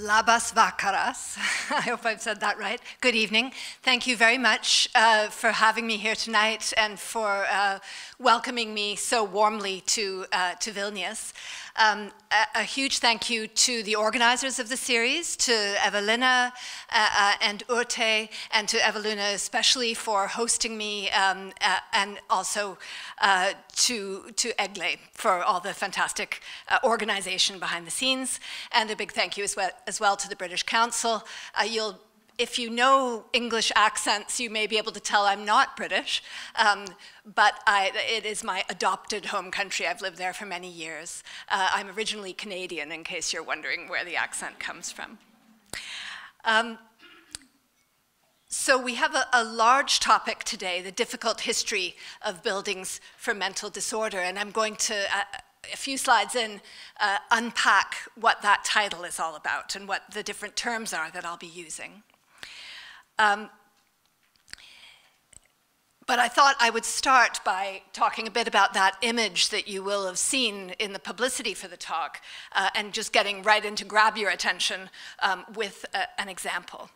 Labas vakaras. I hope I've said that right. Good evening. Thank you very much for having me here tonight and for welcoming me so warmly to Vilnius. A huge thank you to the organizers of the series, to Evelina and Urte, and to Evelina especially for hosting me, and also to Egle for all the fantastic organization behind the scenes. And a big thank you as well to the British Council. If you know English accents, you may be able to tell I'm not British, but it is my adopted home country. I've lived there for many years. I'm originally Canadian, in case you're wondering where the accent comes from. So we have a large topic today, the difficult history of buildings for mental disorder, and I'm going to, a few slides in, unpack what that title is all about and what the different terms are that I'll be using. But I thought I would start by talking a bit about that image that you will have seen in the publicity for the talk, and just getting right in to grab your attention with an example.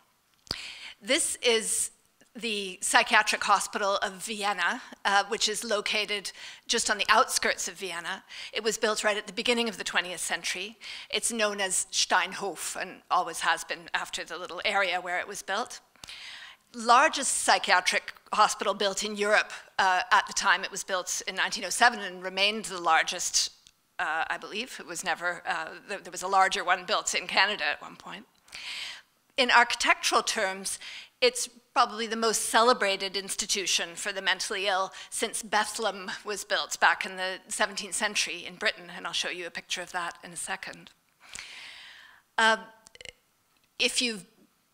This is the psychiatric hospital of Vienna, which is located just on the outskirts of Vienna. It was built right at the beginning of the 20th century. It's known as Steinhof, and always has been after the little area where it was built. Largest psychiatric hospital built in Europe at the time it was built in 1907, and remained the largest, I believe. It was never, there was a larger one built in Canada at one point. In architectural terms, it's probably the most celebrated institution for the mentally ill since Bethlehem was built back in the 17th century in Britain, and I'll show you a picture of that in a second. If you've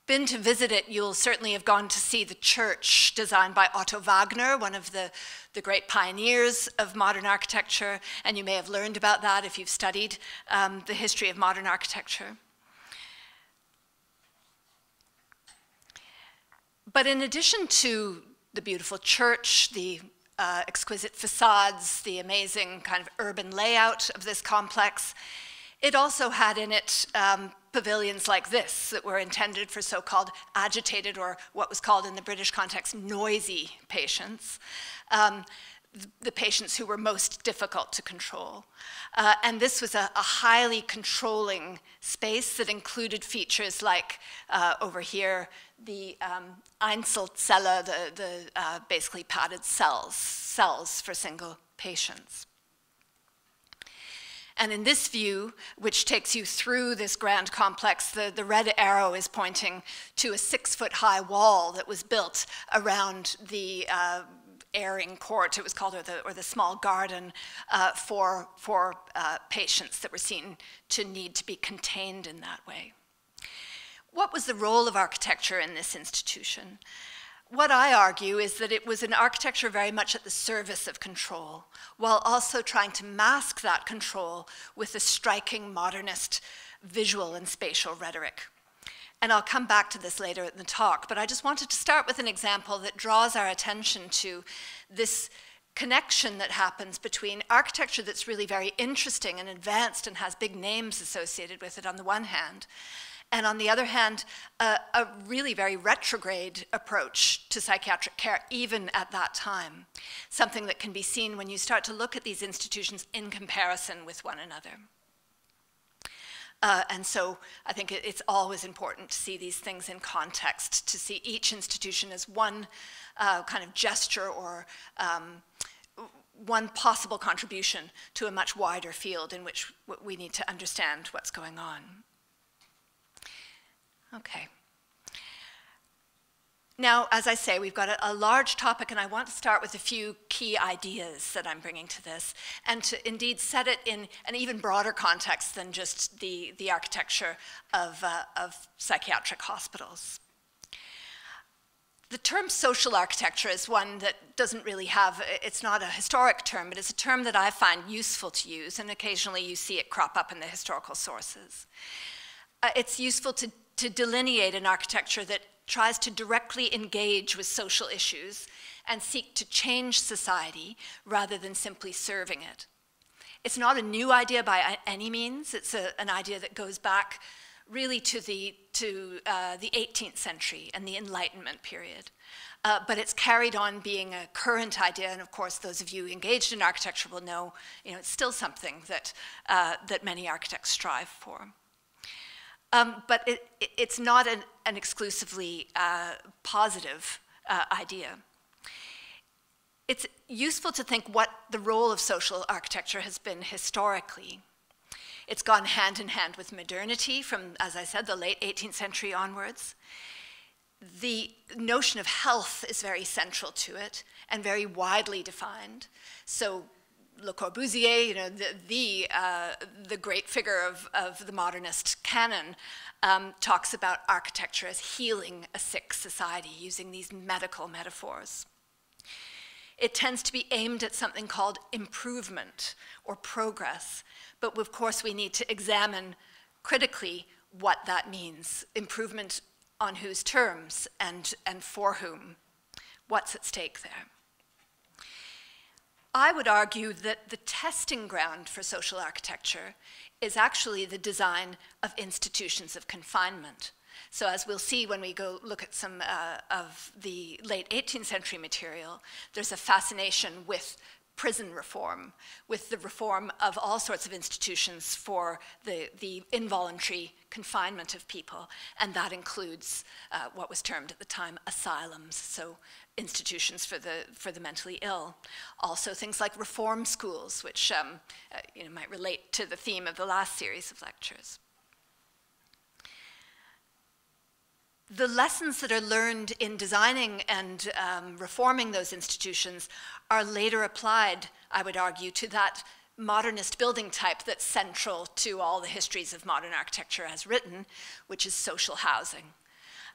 been to visit it, you'll certainly have gone to see the church designed by Otto Wagner, one of the great pioneers of modern architecture, and you may have learned about that if you've studied the history of modern architecture. But in addition to the beautiful church, the exquisite facades, the amazing kind of urban layout of this complex, it also had in it pavilions like this that were intended for so-called agitated, or what was called in the British context, noisy patients, the patients who were most difficult to control. And this was a highly controlling space that included features like, over here, the Einzelzelle, the basically padded cells for single patients. And in this view, which takes you through this grand complex, the red arrow is pointing to a 6-foot-high wall that was built around the airing court, it was called, or the small garden for patients that were seen to need to be contained in that way. What was the role of architecture in this institution? What I argue is that it was an architecture very much at the service of control, while also trying to mask that control with a striking modernist visual and spatial rhetoric. And I'll come back to this later in the talk, but I just wanted to start with an example that draws our attention to this connection that happens between architecture that's really very interesting and advanced and has big names associated with it on the one hand, and on the other hand, a really very retrograde approach to psychiatric care, even at that time. Something that can be seen when you start to look at these institutions in comparison with one another. And so I think it's always important to see these things in context, to see each institution as one kind of gesture or one possible contribution to a much wider field in which we need to understand what's going on. Okay. Now, as I say, we've got a large topic, and I want to start with a few key ideas that I'm bringing to this, and to indeed set it in an even broader context than just the architecture of psychiatric hospitals. The term social architecture is one that doesn't really have, it's not a historic term, but it's a term that I find useful to use, and occasionally you see it crop up in the historical sources. It's useful to delineate an architecture that tries to directly engage with social issues and seek to change society rather than simply serving it. It's not a new idea by any means. It's an idea that goes back really to the 18th century and the Enlightenment period. But it's carried on being a current idea, and of course those of you engaged in architecture will know, it's still something that, that many architects strive for. But it's not an exclusively positive idea. It's useful to think what the role of social architecture has been historically. It's gone hand in hand with modernity from, as I said, the late 18th century onwards. The notion of health is very central to it and very widely defined. So Le Corbusier, the great figure of the modernist canon, talks about architecture as healing a sick society, using these medical metaphors. It tends to be aimed at something called improvement or progress, but of course we need to examine critically what that means. Improvement on whose terms and for whom? What's at stake there? I would argue that the testing ground for social architecture is actually the design of institutions of confinement. So as we'll see when we go look at some of the late 18th century material, there's a fascination with prison reform, with the reform of all sorts of institutions for the involuntary confinement of people, and that includes what was termed at the time asylums, so institutions for the mentally ill. Also things like reform schools, which might relate to the theme of the last series of lectures. The lessons that are learned in designing and reforming those institutions are later applied, I would argue, to that modernist building type that's central to all the histories of modern architecture as written, which is social housing.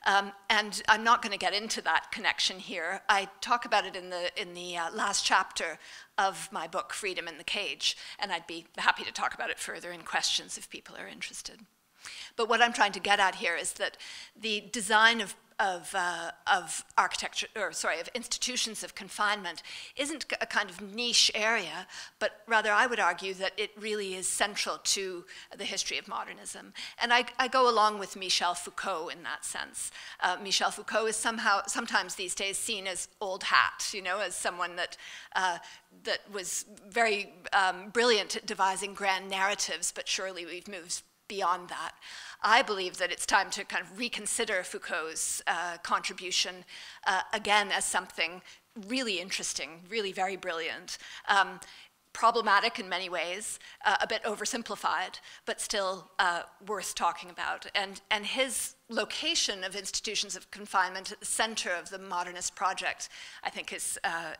And I'm not going to get into that connection here. I talk about it in the last chapter of my book, Freedom in the Cage, and I'd be happy to talk about it further in questions if people are interested. But what I'm trying to get at here is that the design of architecture, of institutions of confinement isn't a kind of niche area, but rather I would argue that it really is central to the history of modernism. And I go along with Michel Foucault in that sense. Michel Foucault is sometimes these days seen as old hat, as someone that was very brilliant at devising grand narratives, but surely we've moved beyond that. I believe that it's time to kind of reconsider Foucault's contribution again as something really interesting, really very brilliant, problematic in many ways, a bit oversimplified, but still worth talking about. And his location of institutions of confinement at the center of the modernist project, I think, is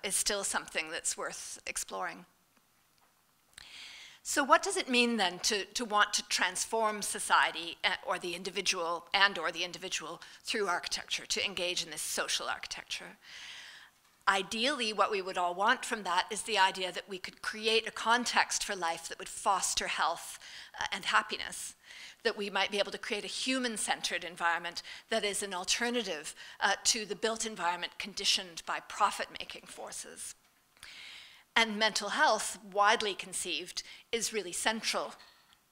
still something that's worth exploring. So what does it mean then to want to transform society or the individual through architecture, to engage in this social architecture? Ideally, what we would all want from that is the idea that we could create a context for life that would foster health and happiness, that we might be able to create a human-centered environment that is an alternative to the built environment conditioned by profit-making forces. And mental health, widely conceived, is really central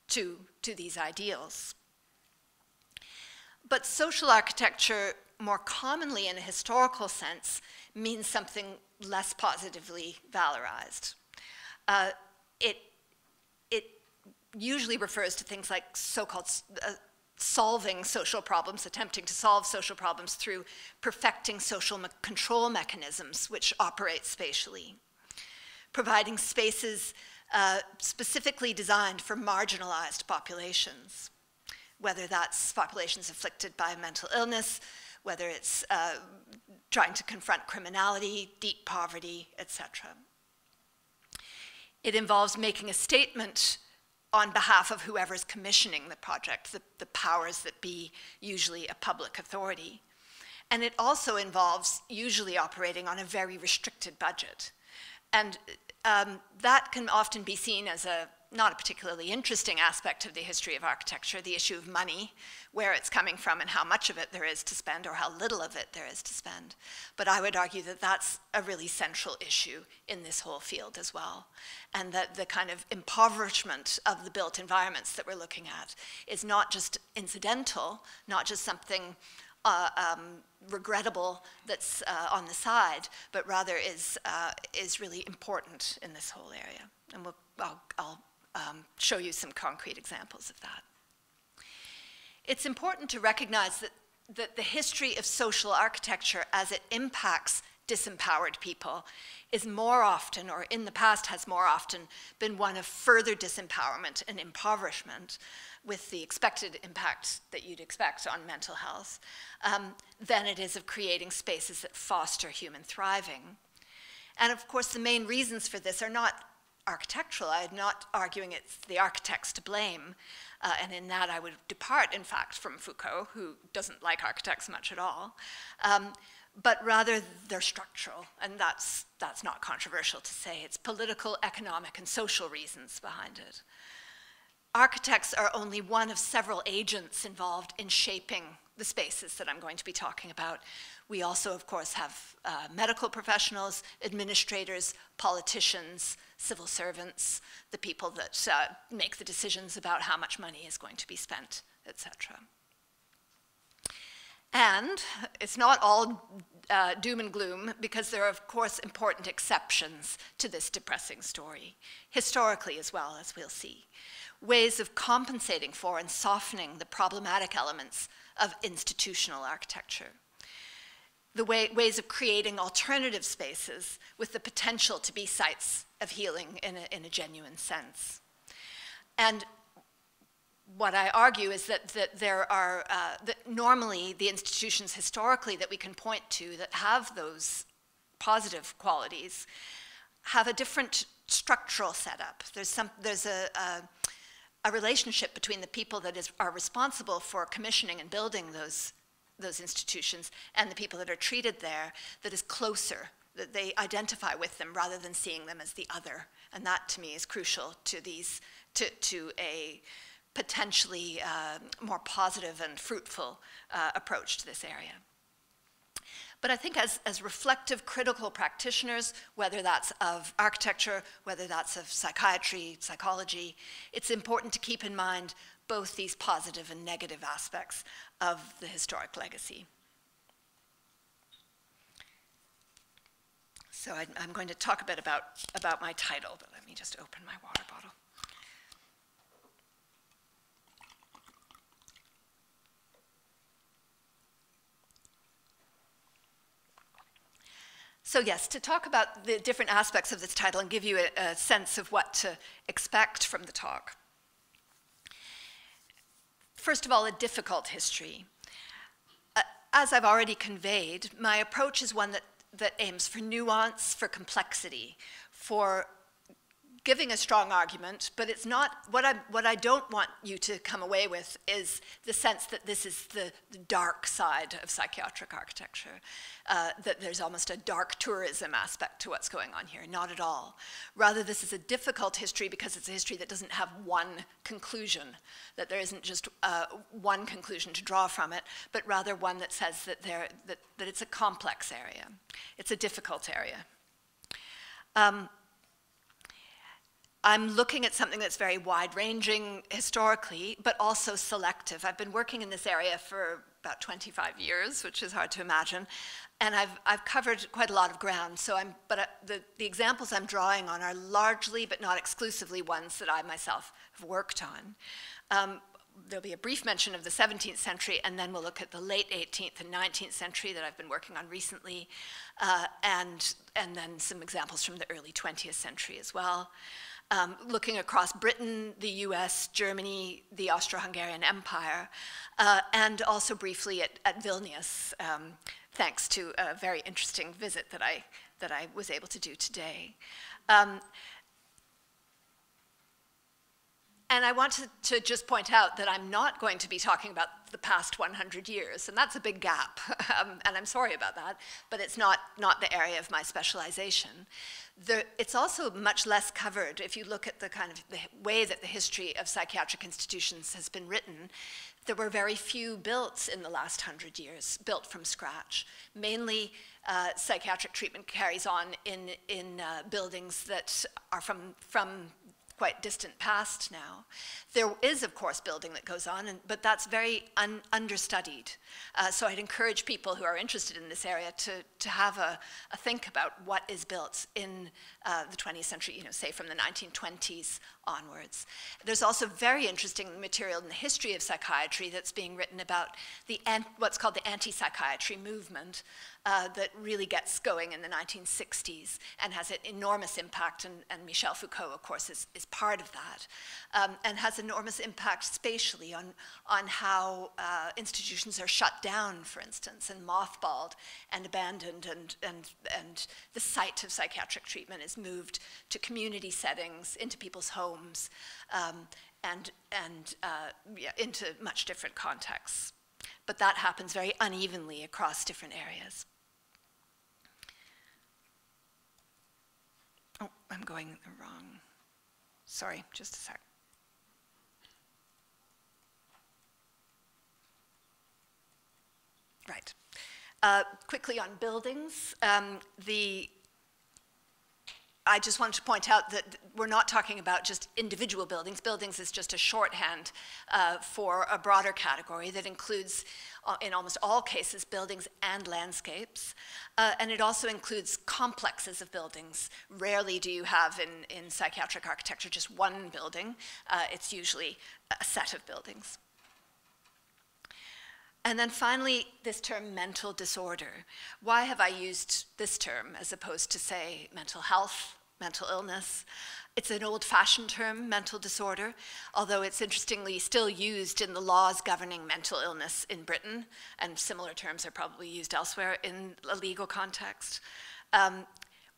to these ideals. But social architecture, more commonly in a historical sense, means something less positively valorized. It usually refers to things like so-called solving social problems, attempting to solve social problems through perfecting social control mechanisms which operate spatially, providing spaces specifically designed for marginalized populations, whether that's populations afflicted by mental illness, whether it's trying to confront criminality, deep poverty, etc. It involves making a statement on behalf of whoever's commissioning the project, the powers that be, usually a public authority. And it also involves usually operating on a very restricted budget. And that can often be seen as not a particularly interesting aspect of the history of architecture, the issue of money, where it's coming from and how much of it there is to spend or how little of it there is to spend. But I would argue that that's a really central issue in this whole field as well. And that the kind of impoverishment of the built environments that we're looking at is not just incidental, not just something regrettable that's on the side, but rather is really important in this whole area. And I'll show you some concrete examples of that. It's important to recognize that the history of social architecture as it impacts disempowered people is more often, or in the past has more often, been one of further disempowerment and impoverishment, with the expected impact that you'd expect on mental health, than it is of creating spaces that foster human thriving. And of course, the main reasons for this are not architectural. I'm not arguing it's the architects to blame, and in that I would depart, in fact, from Foucault, who doesn't like architects much at all, but rather they're structural, and that's not controversial to say. It's political, economic, and social reasons behind it. Architects are only one of several agents involved in shaping the spaces that I'm going to be talking about. We also, of course, have medical professionals, administrators, politicians, civil servants, the people that make the decisions about how much money is going to be spent, etc. And it's not all doom and gloom, because there are, of course, important exceptions to this depressing story, historically as well, as we'll see. Ways of compensating for and softening the problematic elements of institutional architecture. The ways of creating alternative spaces with the potential to be sites of healing in a genuine sense. And what I argue is that there are, that normally the institutions historically that we can point to that have those positive qualities have a different structural setup. There's a relationship between the people that are responsible for commissioning and building those institutions and the people that are treated there that is closer, that they identify with them rather than seeing them as the other. And that, to me, is crucial to to a potentially more positive and fruitful approach to this area. But I think as reflective, critical practitioners, whether that's of architecture, whether that's of psychiatry, psychology, it's important to keep in mind both these positive and negative aspects of the historic legacy. So I'm going to talk a bit about my title, but let me just open my water bottle. So yes, to talk about the different aspects of this title and give you a sense of what to expect from the talk. First of all, a difficult history. As I've already conveyed, my approach is one that aims for nuance, for complexity, for giving a strong argument, but it's not, what I don't want you to come away with is the sense that this is the dark side of psychiatric architecture, that there's almost a dark tourism aspect to what's going on here. Not at all. Rather, this is a difficult history because it's a history that doesn't have one conclusion, that there isn't just one conclusion to draw from it, but rather one that says that it's a complex area. It's a difficult area. I'm looking at something that's very wide-ranging historically, but also selective. I've been working in this area for about 25 years, which is hard to imagine, and I've covered quite a lot of ground. So the examples I'm drawing on are largely, but not exclusively, ones that I myself have worked on. There'll be a brief mention of the 17th century, and then we'll look at the late 18th and 19th century that I've been working on recently, and then some examples from the early 20th century as well. Looking across Britain, the US, Germany, the Austro-Hungarian Empire, and also briefly at Vilnius, thanks to a very interesting visit that I was able to do today. And I want to just point out that I'm not going to be talking about the past 100 years, and that's a big gap, and I'm sorry about that, but it's not the area of my specialization. It's also much less covered if you look at the kind of the way that the history of psychiatric institutions has been written. There were very few built in the last 100 years, built from scratch. Mainly, psychiatric treatment carries on in buildings that are from quite distant past now. There is, of course, building that goes on, but that's very understudied. So I'd encourage people who are interested in this area to have a think about what is built in the 20th century, you know, say from the 1920s onwards. There's also very interesting material in the history of psychiatry that's being written about what's called the anti-psychiatry movement that really gets going in the 1960s and has an enormous impact, and Michel Foucault, of course, is part of that, and has enormous impact spatially on how institutions are shut down, for instance, and mothballed and abandoned, and the site of psychiatric treatment is moved to community settings, into people's homes, and into much different contexts. But that happens very unevenly across different areas. Oh, I'm going the wrong. Sorry, just a sec. Right. Quickly on buildings, I just wanted to point out that we're not talking about just individual buildings. Buildings is just a shorthand for a broader category that includes, in almost all cases, buildings and landscapes. And it also includes complexes of buildings. Rarely do you have in psychiatric architecture just one building. It's usually a set of buildings. And then finally, this term mental disorder. Why have I used this term as opposed to, say, mental health, mental illness? It's an old-fashioned term, mental disorder, although it's interestingly still used in the laws governing mental illness in Britain, and similar terms are probably used elsewhere in a legal context.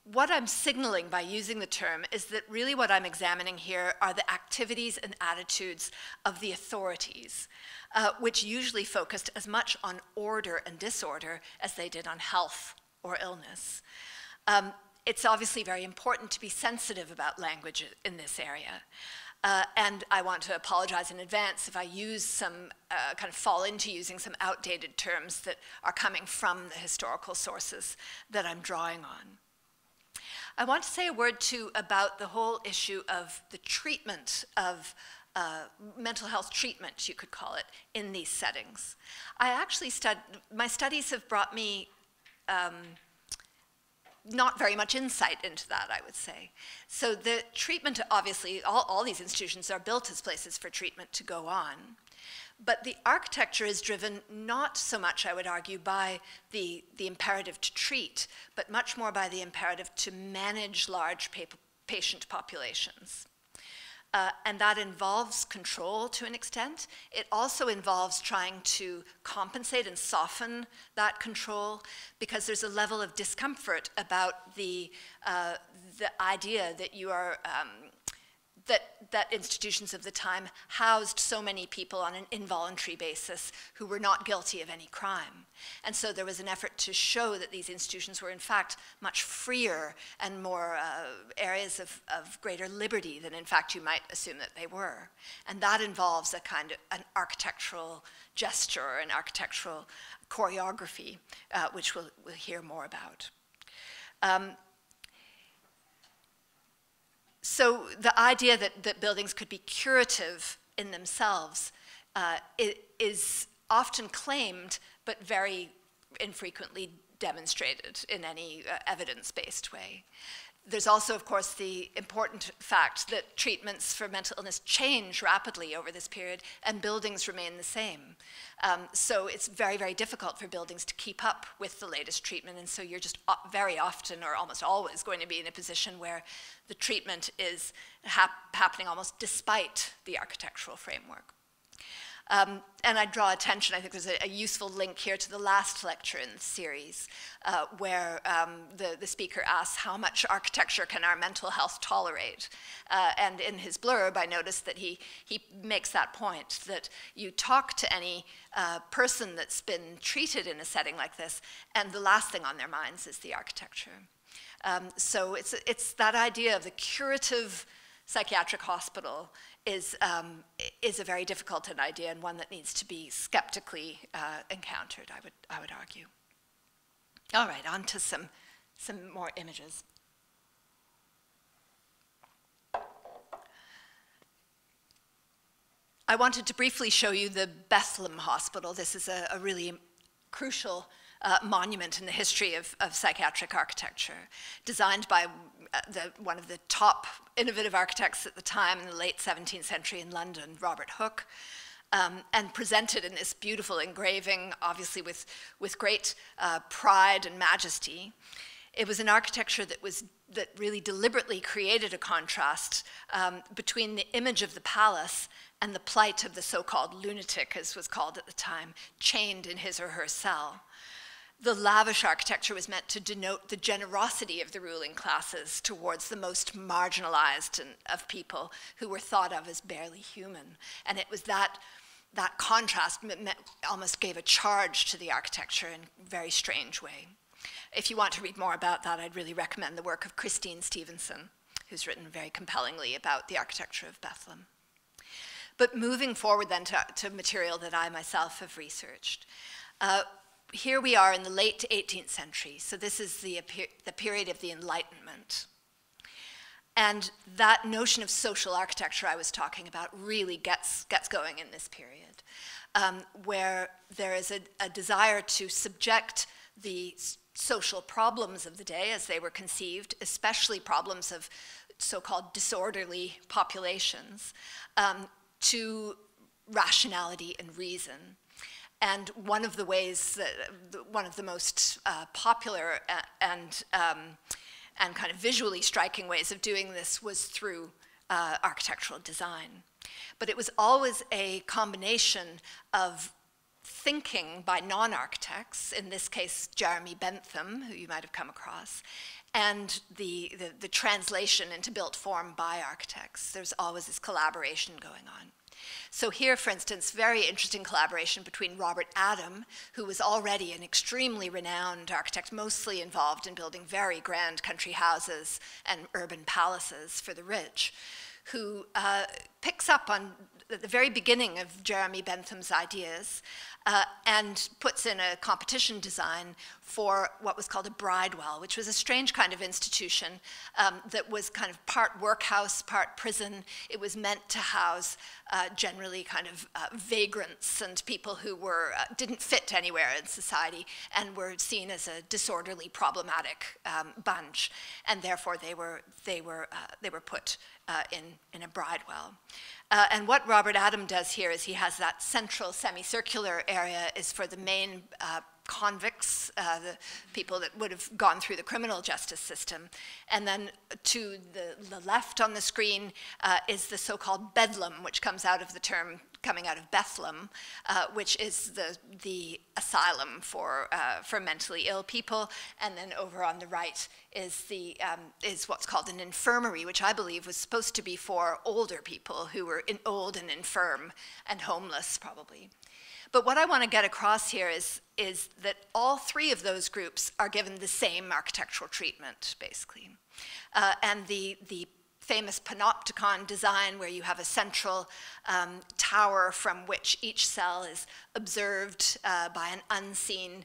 What I'm signaling by using the term is that really what I'm examining here are the activities and attitudes of the authorities, which usually focused as much on order and disorder as they did on health or illness. It's obviously very important to be sensitive about language in this area. And I want to apologize in advance if I use some, kind of fall into using some outdated terms that are coming from the historical sources that I'm drawing on. I want to say a word too about the whole issue of the treatment of mental health treatment, you could call it, in these settings. I actually my studies have brought me not very much insight into that, I would say. So the treatment, obviously, all these institutions are built as places for treatment to go on. But the architecture is driven not so much, I would argue, by the imperative to treat, but much more by the imperative to manage large patient populations. And that involves control to an extent. It also involves trying to compensate and soften that control, because there's a level of discomfort about the idea that you are that institutions of the time housed so many people on an involuntary basis who were not guilty of any crime. And so there was an effort to show that these institutions were in fact much freer and more areas of greater liberty than in fact you might assume that they were. And that involves a kind of an architectural gesture or an architectural choreography, which we'll hear more about. So the idea that buildings could be curative in themselves is often claimed, but very infrequently demonstrated in any evidence-based way. There's also, of course, the important fact that treatments for mental illness change rapidly over this period, and buildings remain the same. So it's very, very difficult for buildings to keep up with the latest treatment, and so you're just very often, or almost always, going to be in a position where the treatment is happening almost despite the architectural framework. And I draw attention, I think there's a useful link here to the last lecture in the series, where the speaker asks, how much architecture can our mental health tolerate? And in his blurb, I noticed that he makes that point, that you talk to any person that's been treated in a setting like this, and the last thing on their minds is the architecture. So it's that idea of the curative psychiatric hospital is a very difficult idea, and one that needs to be skeptically encountered, I would argue. All right, on to some more images. I wanted to briefly show you the Bethlehem Hospital. This is a really crucial monument in the history of psychiatric architecture, designed by one of the top innovative architects at the time in the late 17th century in London, Robert Hooke, and presented in this beautiful engraving, obviously with great pride and majesty. It was an architecture that really deliberately created a contrast between the image of the palace and the plight of the so-called lunatic, as was called at the time, chained in his or her cell. The lavish architecture was meant to denote the generosity of the ruling classes towards the most marginalized of people who were thought of as barely human. And it was that contrast almost gave a charge to the architecture in a very strange way. If you want to read more about that, I'd really recommend the work of Christine Stevenson, who's written very compellingly about the architecture of Bethlehem. But moving forward then to material that I myself have researched. Here we are in the late 18th century, so this is the period of the Enlightenment. And that notion of social architecture I was talking about really gets going in this period, where there is a desire to subject the social problems of the day as they were conceived, especially problems of so-called disorderly populations, to rationality and reason. And one of the ways, one of the most popular and kind of visually striking ways of doing this was through architectural design. But it was always a combination of thinking by non-architects, in this case Jeremy Bentham, who you might have come across, and the translation into built form by architects. There's always this collaboration going on. So here, for instance, very interesting collaboration between Robert Adam, who was already an extremely renowned architect, mostly involved in building very grand country houses and urban palaces for the rich, who picks up on the very beginning of Jeremy Bentham's ideas and puts in a competition design for what was called a bridewell, which was a strange kind of institution that was kind of part workhouse, part prison. It was meant to house generally kind of vagrants and people who didn't fit anywhere in society and were seen as a disorderly, problematic bunch, and therefore they were put in a bridewell. And what Robert Adam does here is he has that central semicircular area is for the main convicts, the people that would have gone through the criminal justice system. And then to the left on the screen is the so-called bedlam, which comes out of the term coming out of Bethlehem, which is the asylum for mentally ill people. And then over on the right is what's called an infirmary, which I believe was supposed to be for older people who were old and infirm and homeless, probably. But what I want to get across here is that all three of those groups are given the same architectural treatment, basically. And the famous panopticon design, where you have a central tower from which each cell is observed by an unseen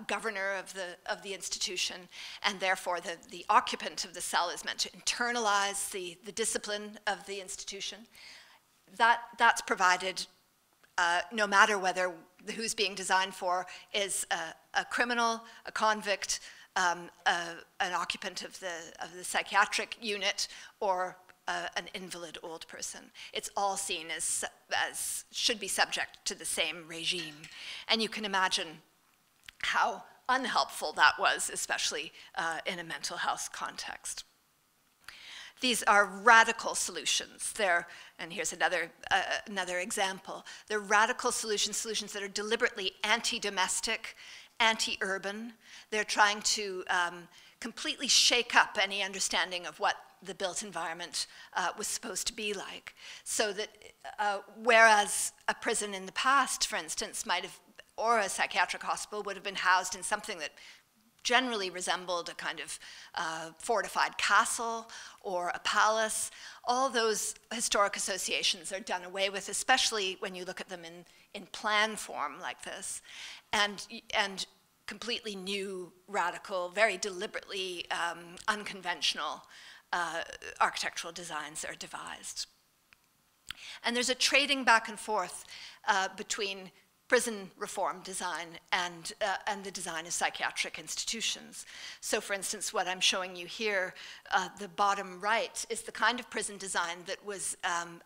governor of the institution, and therefore the occupant of the cell is meant to internalize the discipline of the institution. That's provided no matter who's being designed for is a criminal, a convict, an occupant of the psychiatric unit, or an invalid old person. It's all seen as should be subject to the same regime. And you can imagine how unhelpful that was, especially in a mental health context. These are radical solutions. And here's another example. They're radical solutions that are deliberately anti-domestic, anti-urban. They're trying to completely shake up any understanding of what the built environment was supposed to be like. So that whereas a prison in the past, for instance, or a psychiatric hospital would have been housed in something that generally resembled a kind of fortified castle or a palace, all those historic associations are done away with, especially when you look at them in plan form like this, and completely new, radical, very deliberately unconventional architectural designs are devised. And there's a trading back and forth between prison reform design and the design of psychiatric institutions. So for instance, what I'm showing you here, the bottom right, is the kind of prison design that was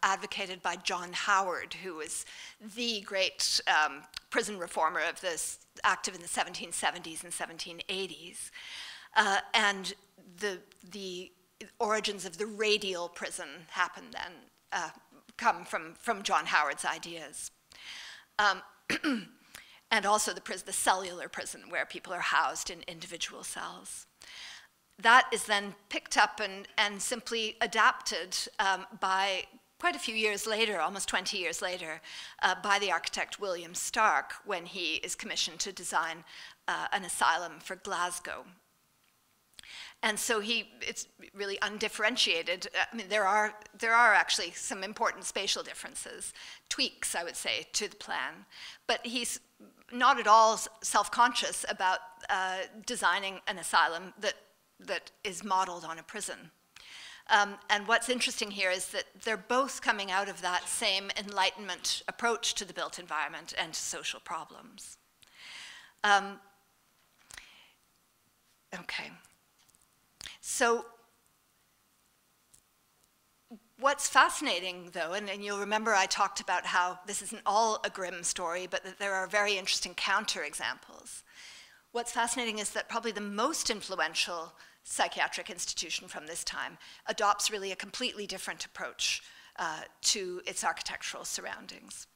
advocated by John Howard, who was the great prison reformer of this, active in the 1770s and 1780s. And the origins of the radial prison happen then, come from John Howard's ideas. And also the cellular prison, where people are housed in individual cells. That is then picked up and simply adapted by quite a few years later, almost 20 years later, by the architect William Stark, when he is commissioned to design an asylum for Glasgow. And so it's really undifferentiated. I mean, there are actually some important spatial differences, tweaks, I would say, to the plan. But he's not at all self-conscious about designing an asylum that is modeled on a prison. And what's interesting here is that they're both coming out of that same Enlightenment approach to the built environment and to social problems. Okay. So what's fascinating, though, and you'll remember I talked about how this isn't all a grim story, but that there are very interesting counterexamples. What's fascinating is that probably the most influential psychiatric institution from this time adopts really a completely different approach to its architectural surroundings.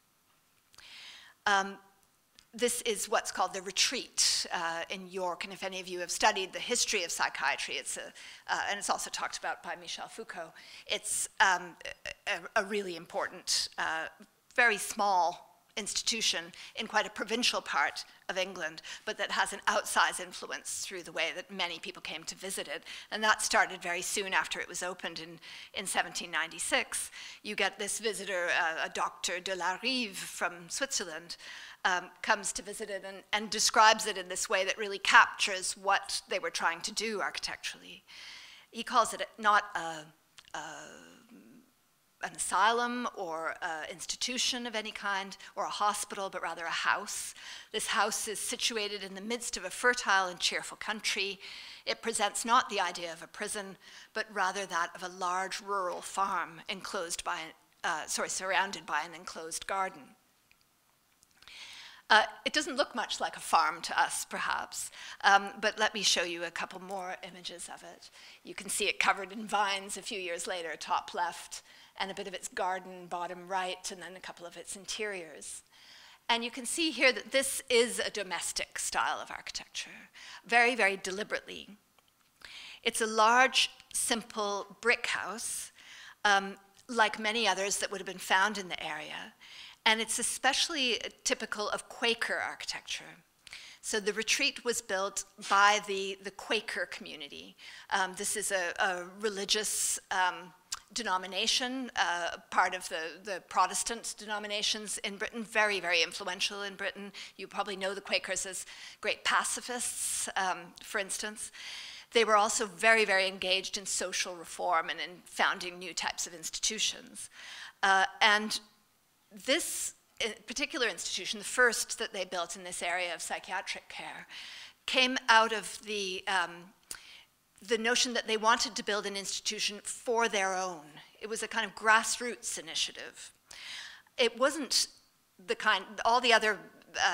This is what's called the Retreat in York, and if any of you have studied the history of psychiatry, and it's also talked about by Michel Foucault, it's a really important, very small institution in quite a provincial part of England, but that has an outsized influence through the way that many people came to visit it. And that started very soon after it was opened in 1796. You get this visitor, a Dr. de la Rive from Switzerland, comes to visit it and describes it in this way that really captures what they were trying to do architecturally. He calls it not an asylum or an institution of any kind or a hospital, but rather a house. This house is situated in the midst of a fertile and cheerful country. It presents not the idea of a prison, but rather that of a large rural farm surrounded by an enclosed garden. It doesn't look much like a farm to us, perhaps, but let me show you a couple more images of it. You can see it covered in vines a few years later, top left, and a bit of its garden, bottom right, and then a couple of its interiors. And you can see here that this is a domestic style of architecture, very, very deliberately. It's a large, simple brick house, like many others that would have been found in the area. And it's especially typical of Quaker architecture. So the Retreat was built by the Quaker community. This is a religious denomination, part of the Protestant denominations in Britain, very, very influential in Britain. You probably know the Quakers as great pacifists, for instance. They were also very, very engaged in social reform and in founding new types of institutions. And this particular institution, the first that they built in this area of psychiatric care, came out of the notion that they wanted to build an institution for their own. It was a kind of grassroots initiative. It wasn't the kind, all the other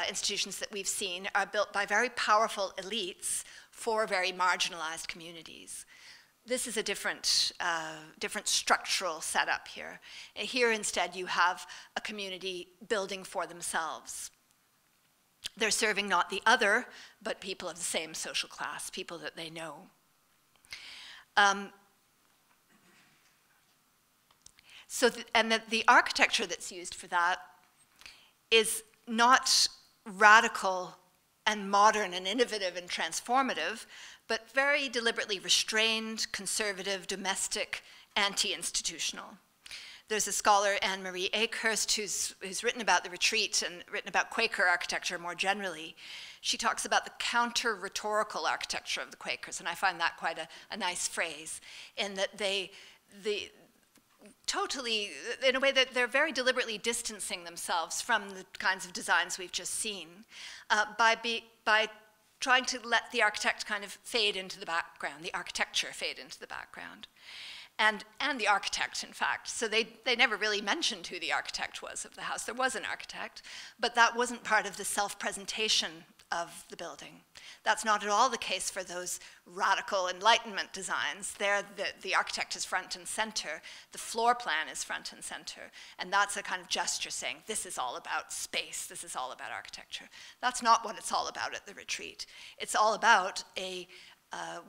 institutions that we've seen are built by very powerful elites for very marginalized communities. this is a different structural setup here. Here, instead, you have a community building for themselves. They're serving not the other, but people of the same social class, people that they know. And the architecture that's used for that is not radical and modern and innovative and transformative, but very deliberately restrained, conservative, domestic, anti-institutional. There's a scholar, Anne-Marie Akehurst, who's written about the retreat and written about Quaker architecture more generally. She talks about the counter-rhetorical architecture of the Quakers, and I find that quite a nice phrase, in that totally, in a way that they're very deliberately distancing themselves from the kinds of designs we've just seen by trying to let the architect kind of fade into the background, the architecture fade into the background. And the architect, in fact. So they never really mentioned who the architect was of the house. There was an architect, but that wasn't part of the self-presentation of the building. That's not at all the case for those radical Enlightenment designs. There, the architect is front and center. The floor plan is front and center. And that's a kind of gesture saying, this is all about space. This is all about architecture. That's not what it's all about at the retreat. It's all about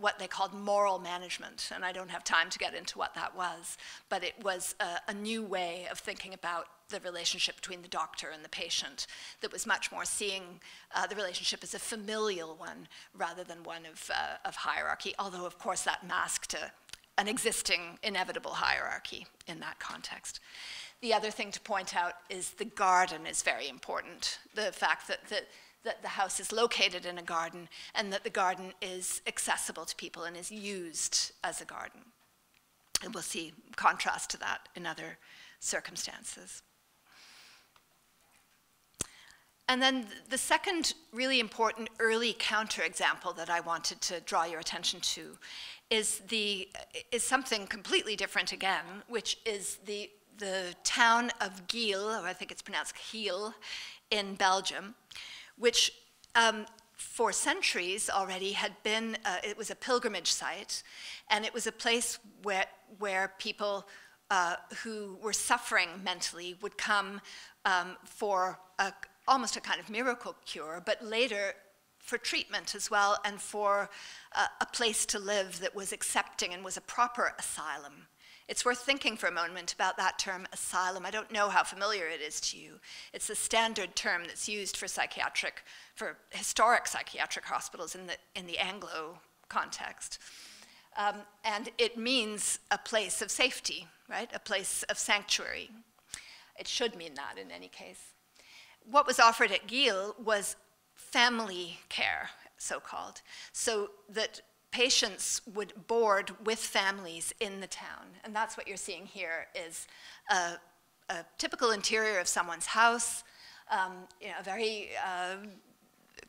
what they called moral management, and I don't have time to get into what that was, but it was a new way of thinking about the relationship between the doctor and the patient that was much more seeing the relationship as a familial one rather than one of hierarchy, although of course that masked an existing inevitable hierarchy in that context. The other thing to point out is the garden is very important. The fact that the house is located in a garden and that the garden is accessible to people and is used as a garden. And we'll see contrast to that in other circumstances. And then the second really important early counterexample that I wanted to draw your attention to is something completely different again, which is the town of Giel, or I think it's pronounced Giel, in Belgium, which for centuries already had been, it was a pilgrimage site, and it was a place where people who were suffering mentally would come for almost a kind of miracle cure, but later for treatment as well, and for a place to live that was accepting and was a proper asylum. It's worth thinking for a moment about that term, asylum. I don't know how familiar it is to you. It's a standard term that's used for historic psychiatric hospitals in the Anglo context. And it means a place of safety, right? A place of sanctuary. It should mean that in any case. What was offered at Giel was family care, so-called, so that patients would board with families in the town. And that's what you're seeing here is a typical interior of someone's house, a very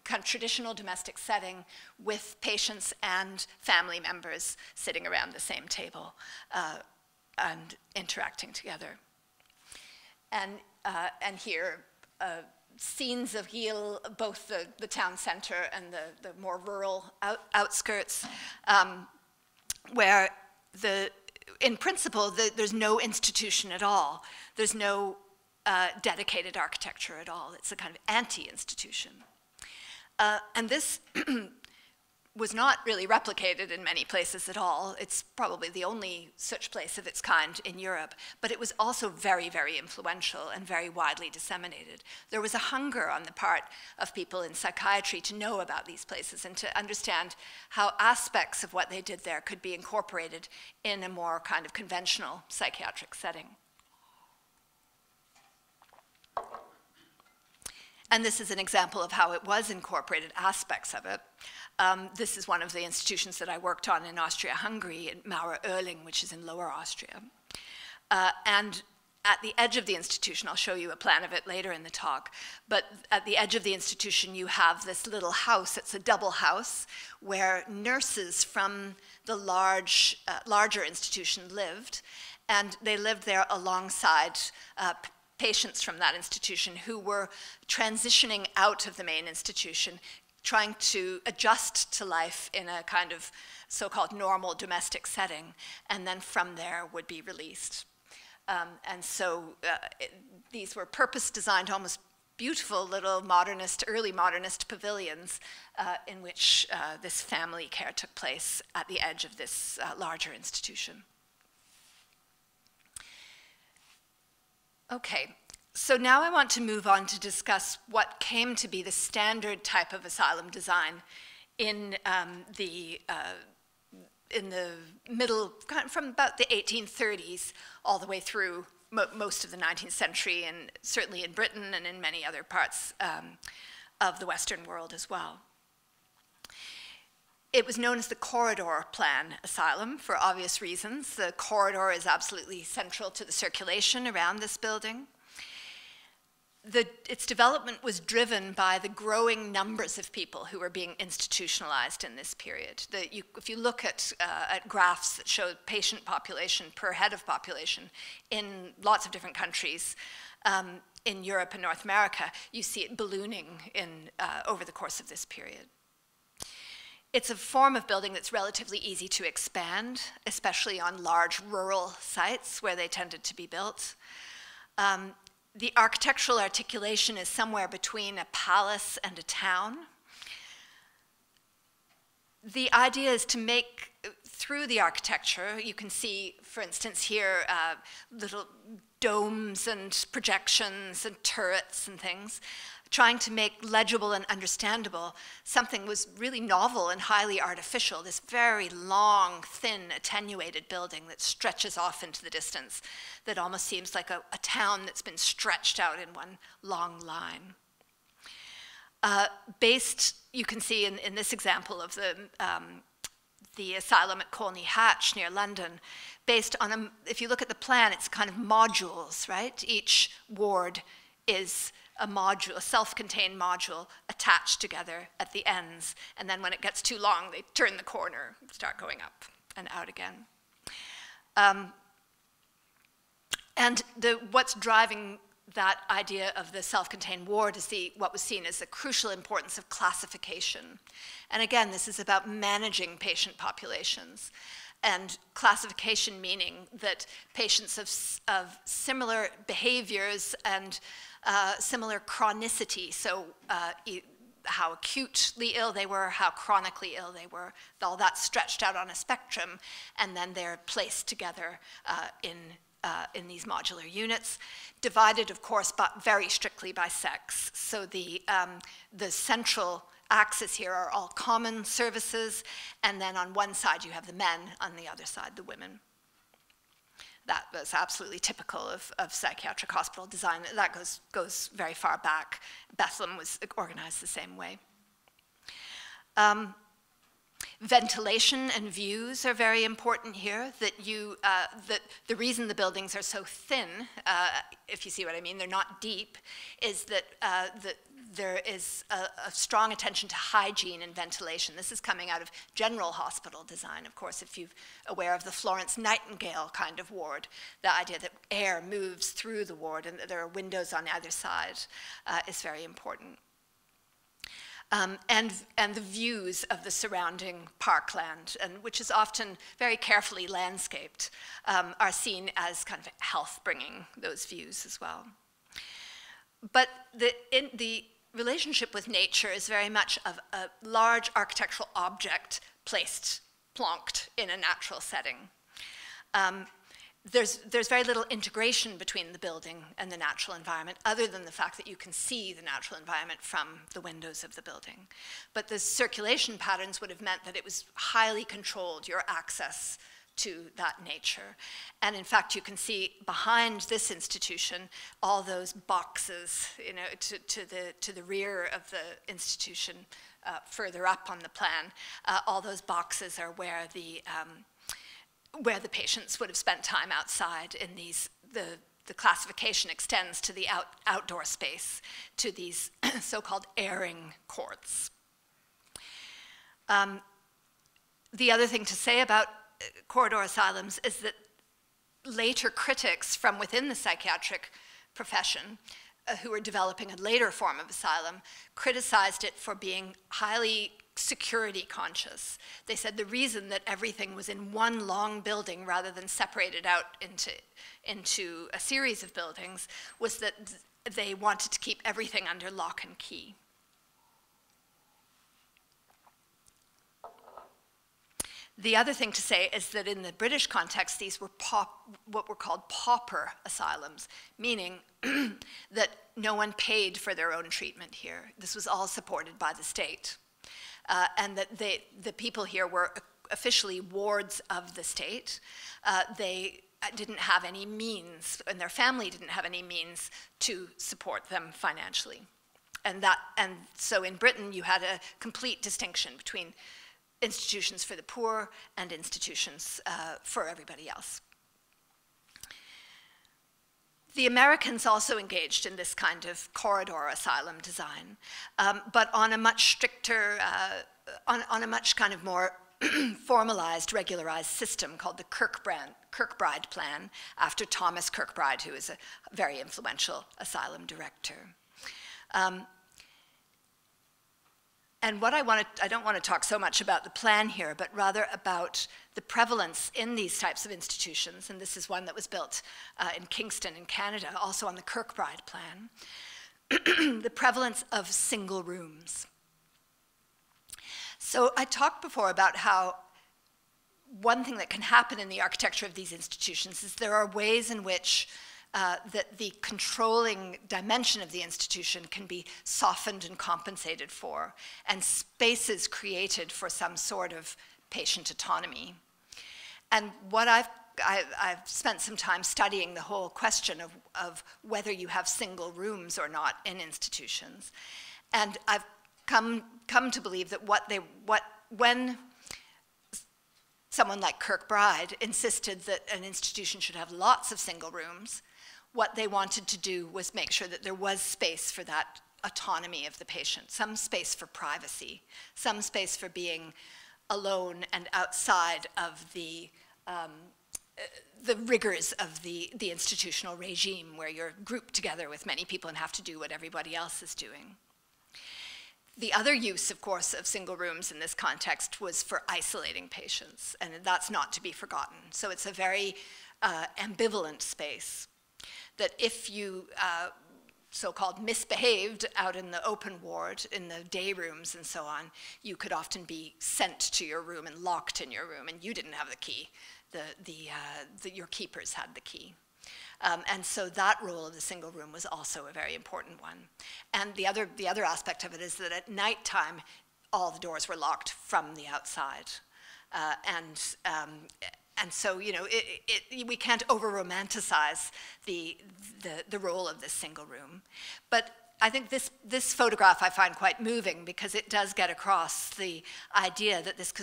kind of traditional domestic setting with patients and family members sitting around the same table and interacting together. And here, scenes of Giel, both the town center and the more rural outskirts, where in principle, there's no institution at all. There's no dedicated architecture at all. It's a kind of anti-institution. And this was not really replicated in many places at all. It's probably the only such place of its kind in Europe, but it was also very, very influential and very widely disseminated. There was a hunger on the part of people in psychiatry to know about these places and to understand how aspects of what they did there could be incorporated in a more kind of conventional psychiatric setting. And this is an example of how it was incorporated, aspects of it. This is one of the institutions that I worked on in Austria-Hungary, in Mauer-Oehling, which is in Lower Austria. And at the edge of the institution, I'll show you a plan of it later in the talk, but at the edge of the institution you have this little house. It's a double house where nurses from the larger institution lived, and they lived there alongside patients from that institution who were transitioning out of the main institution trying to adjust to life in a kind of so-called normal domestic setting, and then from there would be released. And so these were purpose-designed, almost beautiful little modernist, early modernist pavilions in which this family care took place at the edge of this larger institution. Okay, so now I want to move on to discuss what came to be the standard type of asylum design in the middle, from about the 1830s all the way through most of the 19th century, and certainly in Britain and in many other parts of the Western world as well. It was known as the corridor plan asylum for obvious reasons. The corridor is absolutely central to the circulation around this building. Its development was driven by the growing numbers of people who were being institutionalized in this period. If you look at graphs that show patient population per head of population in lots of different countries in Europe and North America, you see it ballooning over the course of this period. It's a form of building that's relatively easy to expand, especially on large rural sites where they tended to be built. The architectural articulation is somewhere between a palace and a town. The idea is to make, through the architecture, you can see, for instance, here, little domes and projections and turrets and things, trying to make legible and understandable something was really novel and highly artificial, this very long, thin, attenuated building that stretches off into the distance, that almost seems like a town that's been stretched out in one long line. You can see in this example of the asylum at Colney Hatch near London, based on, if you look at the plan, it's kind of modules, right? Each ward is a module, a self-contained module attached together at the ends. And then when it gets too long, they turn the corner, start going up and out again. And what's driving that idea of the self-contained ward is what was seen as the crucial importance of classification. And again, this is about managing patient populations. And classification meaning that patients of similar behaviors and similar chronicity, so how acutely ill they were, how chronically ill they were, all that stretched out on a spectrum, and then they're placed together in these modular units, divided, of course, but very strictly by sex. So the central axis here are all common services, and then on one side you have the men, on the other side the women. That was absolutely typical of psychiatric hospital design. That goes very far back. Bethlehem was organized the same way. Ventilation and views are very important here. That the reason the buildings are so thin, if you see what I mean, they're not deep, is that there is a strong attention to hygiene and ventilation. This is coming out of general hospital design. Of course, if you're aware of the Florence Nightingale kind of ward, the idea that air moves through the ward and that there are windows on either side is very important. And the views of the surrounding parkland, which is often very carefully landscaped, are seen as kind of health-bringing, those views as well. But the relationship with nature is very much of a large architectural object plonked in a natural setting. There's very little integration between the building and the natural environment, other than the fact that you can see the natural environment from the windows of the building. But the circulation patterns would have meant that it was highly controlled, your access to that nature. And in fact, you can see behind this institution all those boxes, to the rear of the institution, further up on the plan. All those boxes are where the patients would have spent time outside in these. The classification extends to the outdoor space, to these so-called airing courts. The other thing to say about corridor asylums is that later critics from within the psychiatric profession who were developing a later form of asylum, criticized it for being highly security conscious. They said the reason that everything was in one long building rather than separated out into a series of buildings was that they wanted to keep everything under lock and key. The other thing to say is that in the British context, these were what were called pauper asylums, meaning that no one paid for their own treatment here. This was all supported by the state. And that the people here were officially wards of the state. They didn't have any means, and their family didn't have any means to support them financially. And so in Britain, you had a complete distinction between institutions for the poor and institutions for everybody else. The Americans also engaged in this kind of corridor asylum design, but on a much stricter, on a much kind of more formalized, regularized system called the Kirkbride Plan, after Thomas Kirkbride, who is a very influential asylum director. And what I don't want to talk so much about the plan here, but rather about the prevalence in these types of institutions, and this is one that was built in Kingston in Canada, also on the Kirkbride Plan, the prevalence of single rooms. So I talked before about how one thing that can happen in the architecture of these institutions is there are ways in which that the controlling dimension of the institution can be softened and compensated for, and spaces created for some sort of patient autonomy. And what I've spent some time studying the whole question of whether you have single rooms or not in institutions. And I've come to believe that when someone like Kirkbride insisted that an institution should have lots of single rooms, what they wanted to do was make sure that there was space for that autonomy of the patient, some space for privacy, some space for being alone and outside of the rigors of the institutional regime, where you're grouped together with many people and have to do what everybody else is doing. The other use, of course, of single rooms in this context was for isolating patients, and that's not to be forgotten. So it's a very ambivalent space, that if you so-called misbehaved out in the open ward, in the day rooms and so on, you could often be sent to your room and locked in your room, and you didn't have the key. Your keepers had the key. And so that role of the single room was also a very important one. And the other aspect of it is that at nighttime, all the doors were locked from the outside. And so, you know, we can't over-romanticize the role of this single room. But I think this photograph I find quite moving, because it does get across the idea that this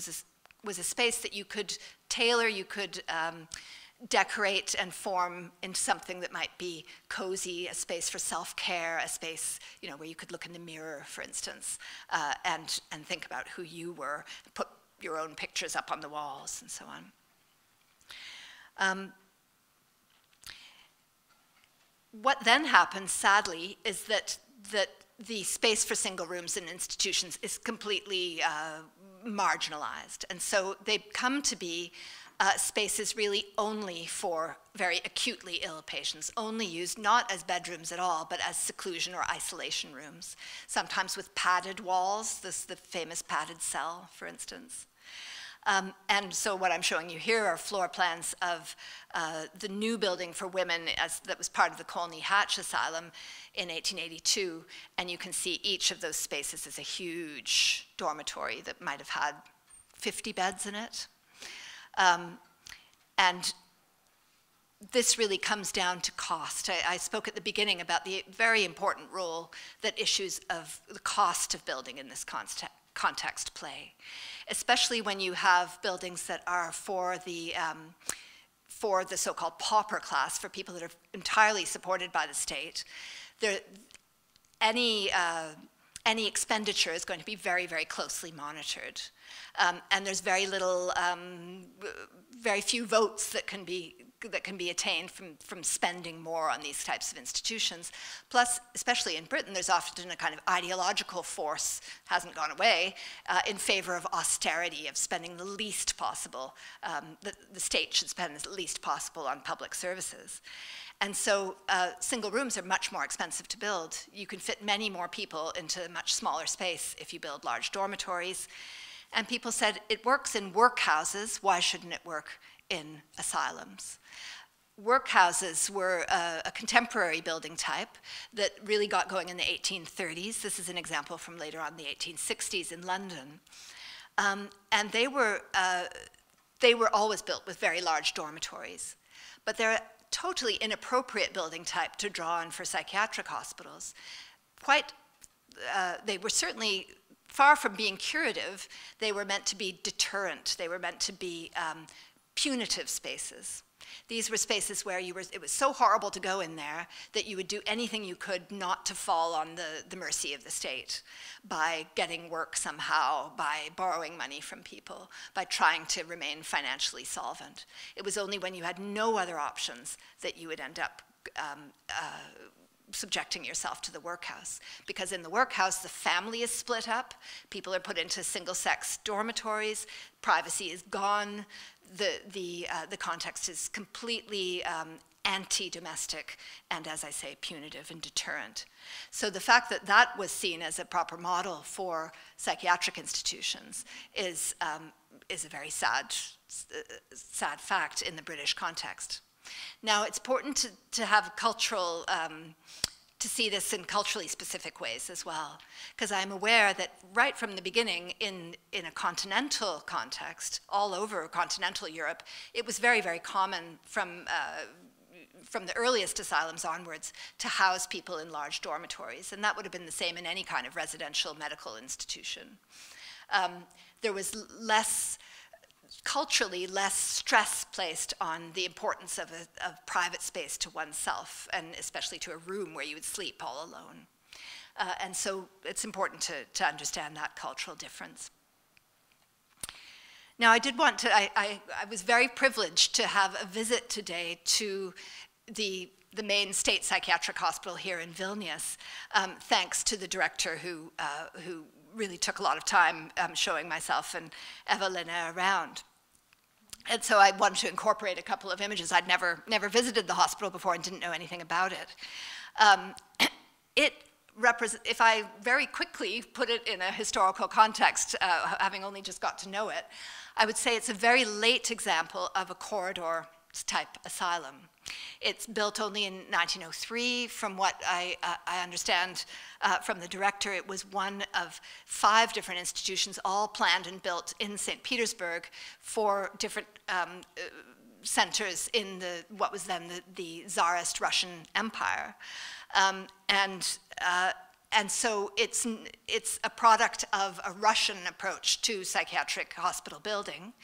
was a space that you could tailor, you could decorate and form into something that might be cozy, a space for self-care, a space, you know, where you could look in the mirror, for instance, and think about who you were, put your own pictures up on the walls and so on. What then happens, sadly, is that the space for single rooms in institutions is completely marginalized. And so they come to be spaces really only for very acutely ill patients, only used not as bedrooms at all, but as seclusion or isolation rooms, sometimes with padded walls, the famous padded cell, for instance. And so what I'm showing you here are floor plans of the new building for women that was part of the Colney Hatch Asylum in 1882. And you can see each of those spaces is a huge dormitory that might have had 50 beds in it. And this really comes down to cost. I spoke at the beginning about the very important role that issues of the cost of building in this context play, especially when you have buildings that are for the so-called pauper class, for people that are entirely supported by the state. Any expenditure is going to be very, very closely monitored. And there's very few votes that can be that can be attained from spending more on these types of institutions. Plus, especially in Britain, there's often a kind of ideological force, hasn't gone away, in favor of austerity, of spending the least possible. The state should spend the least possible on public services. And so single rooms are much more expensive to build. You can fit many more people into a much smaller space if you build large dormitories. And people said, it works in workhouses, why shouldn't it work in asylums? Workhouses were a contemporary building type that really got going in the 1830s. This is an example from later on in the 1860s in London. And they were always built with very large dormitories. But they're a totally inappropriate building type to draw on for psychiatric hospitals. They were certainly far from being curative. They were meant to be deterrent. They were meant to be punitive spaces. These were spaces where it was so horrible to go in there that you would do anything you could not to fall on the mercy of the state, by getting work somehow, by borrowing money from people, by trying to remain financially solvent. It was only when you had no other options that you would end up subjecting yourself to the workhouse. Because in the workhouse, the family is split up, people are put into single-sex dormitories, privacy is gone, the context is completely anti-domestic and, as I say, punitive and deterrent. So the fact that that was seen as a proper model for psychiatric institutions is a very sad fact in the British context. Now, it's important to have cultural, to see this in culturally specific ways as well, because I'm aware that right from the beginning in a continental context, all over continental Europe, it was very, very common from the earliest asylums onwards to house people in large dormitories, and that would have been the same in any kind of residential medical institution. There was culturally less stress placed on the importance of private space to oneself, and especially to a room where you would sleep all alone. And so it's important to understand that cultural difference. Now, I was very privileged to have a visit today to the main state psychiatric hospital here in Vilnius, thanks to the director who really took a lot of time showing myself and Evelina around. And so I wanted to incorporate a couple of images. I'd never visited the hospital before and didn't know anything about it. If I very quickly put it in a historical context, having only just got to know it, I would say it's a very late example of a corridor type asylum. It's built only in 1903. From what I understand from the director, it was one of 5 different institutions, all planned and built in St. Petersburg for different centers in what was then the Tsarist Russian Empire. And so it's a product of a Russian approach to psychiatric hospital building.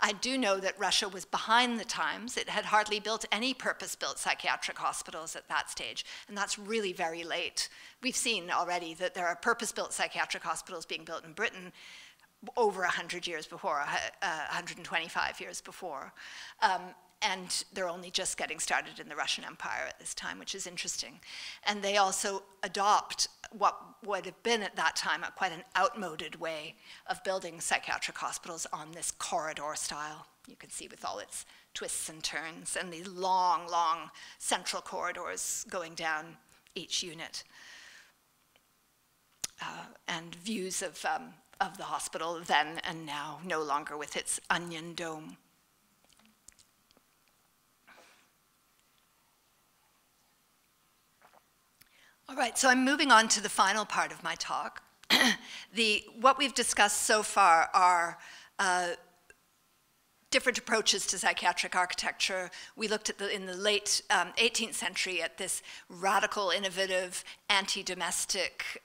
I do know that Russia was behind the times. It had hardly built any purpose-built psychiatric hospitals at that stage, and that's really very late. We've seen already that there are purpose-built psychiatric hospitals being built in Britain over 100 years before, 125 years before. And they're only just getting started in the Russian Empire at this time, which is interesting. And they also adopt what would have been at that time quite an outmoded way of building psychiatric hospitals on this corridor style. You can see with all its twists and turns and these long, long central corridors going down each unit. And views of the hospital then and now, no longer with its onion dome. All right, so I'm moving on to the final part of my talk. What we've discussed so far are different approaches to psychiatric architecture. We looked at in the late 18th century at this radical, innovative, anti-domestic,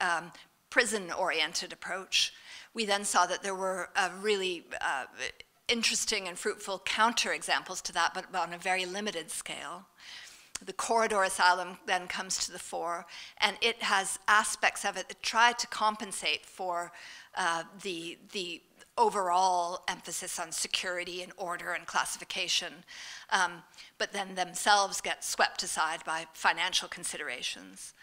prison-oriented approach. We then saw that there were really interesting and fruitful counter-examples to that, but on a very limited scale. The corridor asylum then comes to the fore, and it has aspects of it that try to compensate for the overall emphasis on security and order and classification, but then themselves get swept aside by financial considerations.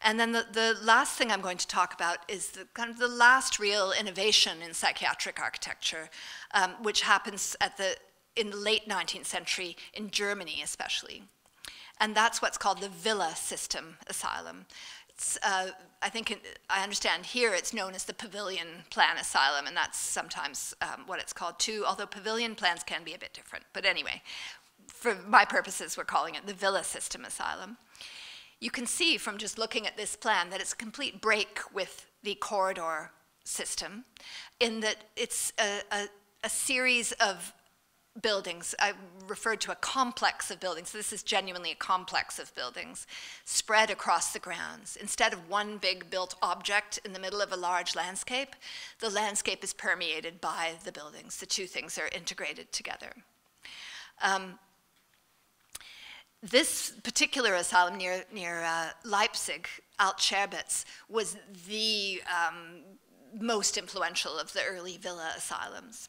And then the last thing I'm going to talk about is kind of the last real innovation in psychiatric architecture, which happens in the late 19th century in Germany especially. And that's what's called the villa system asylum. I understand here it's known as the pavilion plan asylum, and that's sometimes what it's called too, although pavilion plans can be a bit different. But anyway, for my purposes, we're calling it the villa system asylum. You can see from just looking at this plan that it's a complete break with the corridor system, in that it's a series of buildings. I referred to a complex of buildings. This is genuinely a complex of buildings spread across the grounds. Instead of one big built object in the middle of a large landscape, the landscape is permeated by the buildings. The two things are integrated together. This particular asylum near Leipzig, Alt-Scherbitz, was the most influential of the early villa asylums.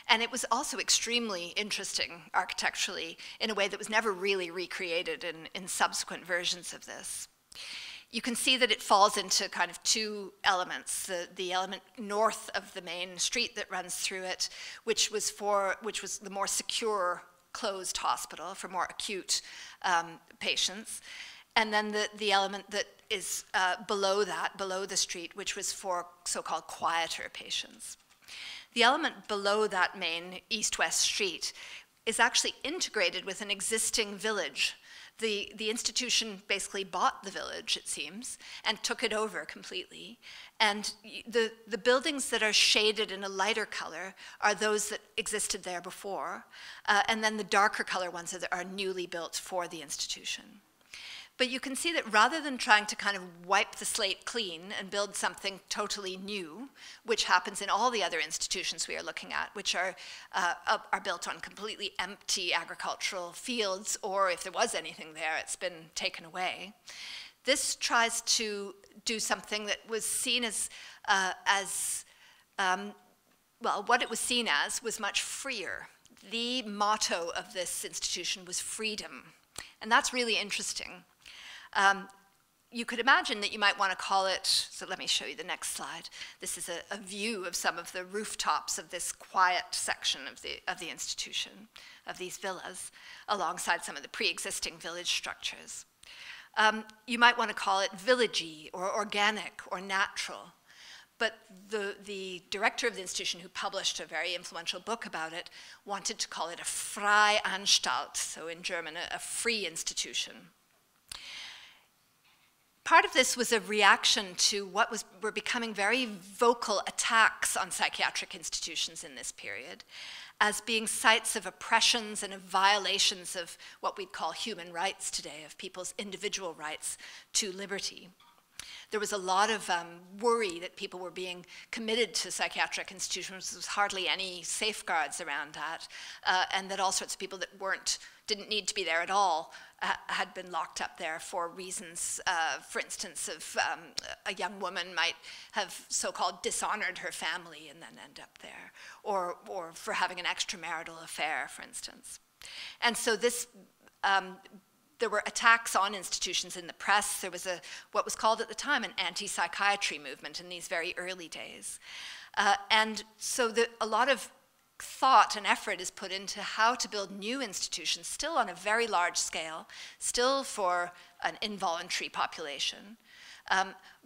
And it was also extremely interesting architecturally in a way that was never really recreated in subsequent versions of this. You can see that it falls into kind of two elements. The element north of the main street that runs through it, which was the more secure closed hospital for more acute patients. And then the element that is below the street, which was for so-called quieter patients. The element below that main east-west street is actually integrated with an existing village. The institution basically bought the village, it seems, and took it over completely. And the buildings that are shaded in a lighter color are those that existed there before, and then the darker color ones are newly built for the institution. But you can see that rather than trying to kind of wipe the slate clean and build something totally new, which happens in all the other institutions we are looking at, which are built on completely empty agricultural fields, or if there was anything there, it's been taken away. This tries to do something that was seen what it was seen as was much freer. The motto of this institution was freedom, and that's really interesting. You could imagine that you might want to call it, so let me show you the next slide. This is a view of some of the rooftops of this quiet section of the institution, of these villas, alongside some of the pre-existing village structures. You might want to call it villagey or organic or natural. But the director of the institution, who published a very influential book about it, wanted to call it a freie Anstalt, so in German, a free institution. Part of this was a reaction to what were becoming very vocal attacks on psychiatric institutions in this period as being sites of oppressions and of violations of what we'd call human rights today, of people's individual rights to liberty. There was a lot of worry that people were being committed to psychiatric institutions. There was hardly any safeguards around that, and that all sorts of people that didn't need to be there at all had been locked up there for reasons, for instance, of a young woman might have so-called dishonored her family and then end up there, or for having an extramarital affair, for instance. And so this, there were attacks on institutions in the press. There was what was called at the time an anti-psychiatry movement in these very early days. And so a lot of thought and effort is put into how to build new institutions, still on a very large scale, still for an involuntary population,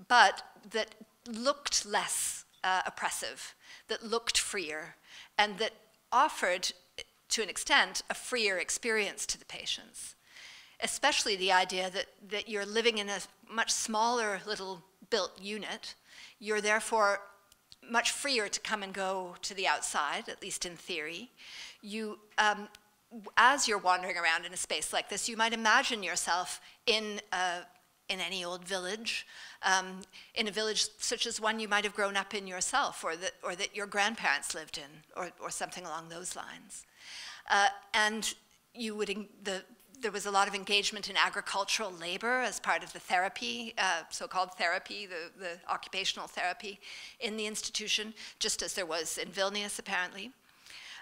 but that looked less oppressive, that looked freer, and that offered, to an extent, a freer experience to the patients. Especially the idea that you're living in a much smaller little built unit. You're therefore much freer to come and go to the outside, at least in theory. You, as you're wandering around in a space like this, you might imagine yourself in any old village, in a village such as one you might have grown up in yourself, or that your grandparents lived in, or something along those lines. And you would, there was a lot of engagement in agricultural labor as part of the therapy, so-called therapy, the occupational therapy in the institution, just as there was in Vilnius, apparently.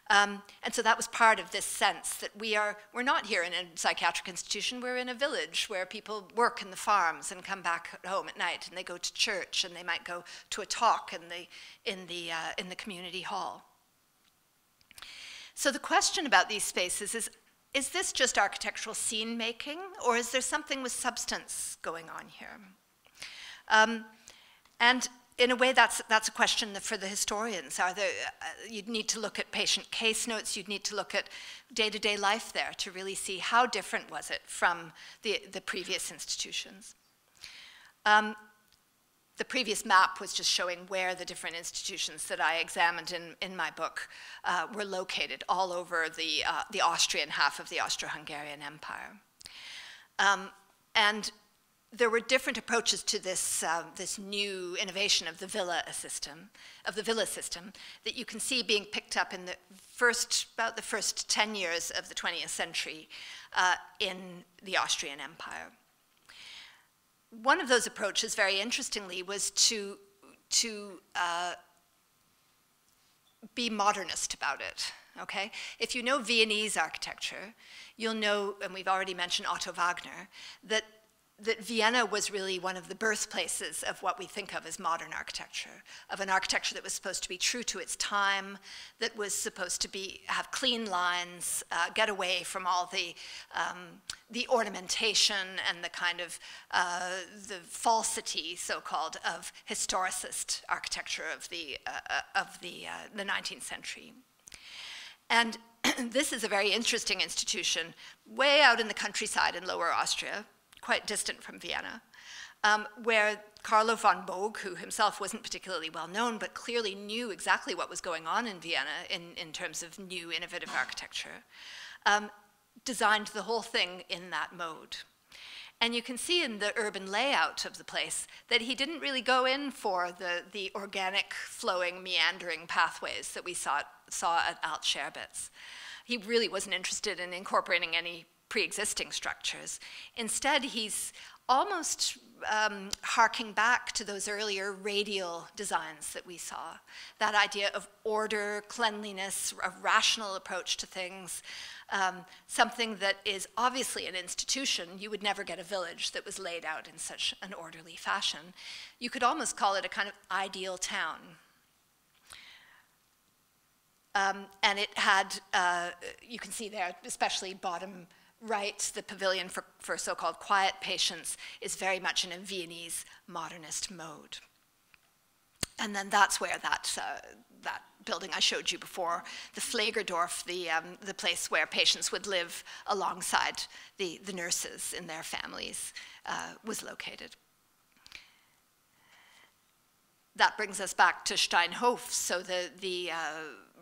And so that was part of this sense that we're not here in a psychiatric institution, we're in a village where people work in the farms and come back home at night, and they go to church, and they might go to a talk in the community hall. So the question about these spaces is this just architectural scene making, or is there something with substance going on here? And in a way, that's a question for the historians. You'd need to look at patient case notes, you'd need to look at day-to-day life there to really see how different was it from the previous institutions. The previous map was just showing where the different institutions that I examined in my book were located all over the Austrian half of the Austro-Hungarian Empire. And there were different approaches to this, this new innovation of the villa system, that you can see being picked up in about the first 10 years of the 20th century in the Austrian Empire. One of those approaches, very interestingly, was to be modernist about it, okay? If you know Viennese architecture, you'll know, and we've already mentioned Otto Wagner, that Vienna was really one of the birthplaces of what we think of as modern architecture, of an architecture that was supposed to be true to its time, that was supposed to have clean lines, get away from all the ornamentation and the kind of the falsity, so-called, of historicist architecture of the 19th century. And this is a very interesting institution, way out in the countryside in Lower Austria, quite distant from Vienna, where Carlo von Boog, who himself wasn't particularly well known, but clearly knew exactly what was going on in Vienna in terms of new innovative architecture, designed the whole thing in that mode. And you can see in the urban layout of the place that he didn't really go in for the organic, flowing, meandering pathways that we saw at Alt-Scherbitz. He really wasn't interested in incorporating any pre-existing structures. Instead, he's almost harking back to those earlier radial designs that we saw. That idea of order, cleanliness, a rational approach to things, something that is obviously an institution. You would never get a village that was laid out in such an orderly fashion. You could almost call it a kind of ideal town. And it had, you can see there, especially bottom right, the pavilion for so-called quiet patients is very much in a Viennese modernist mode. And then that's where that building I showed you before, the Pflegerdorf, the place where patients would live alongside the nurses in their families, was located. That brings us back to Steinhof, so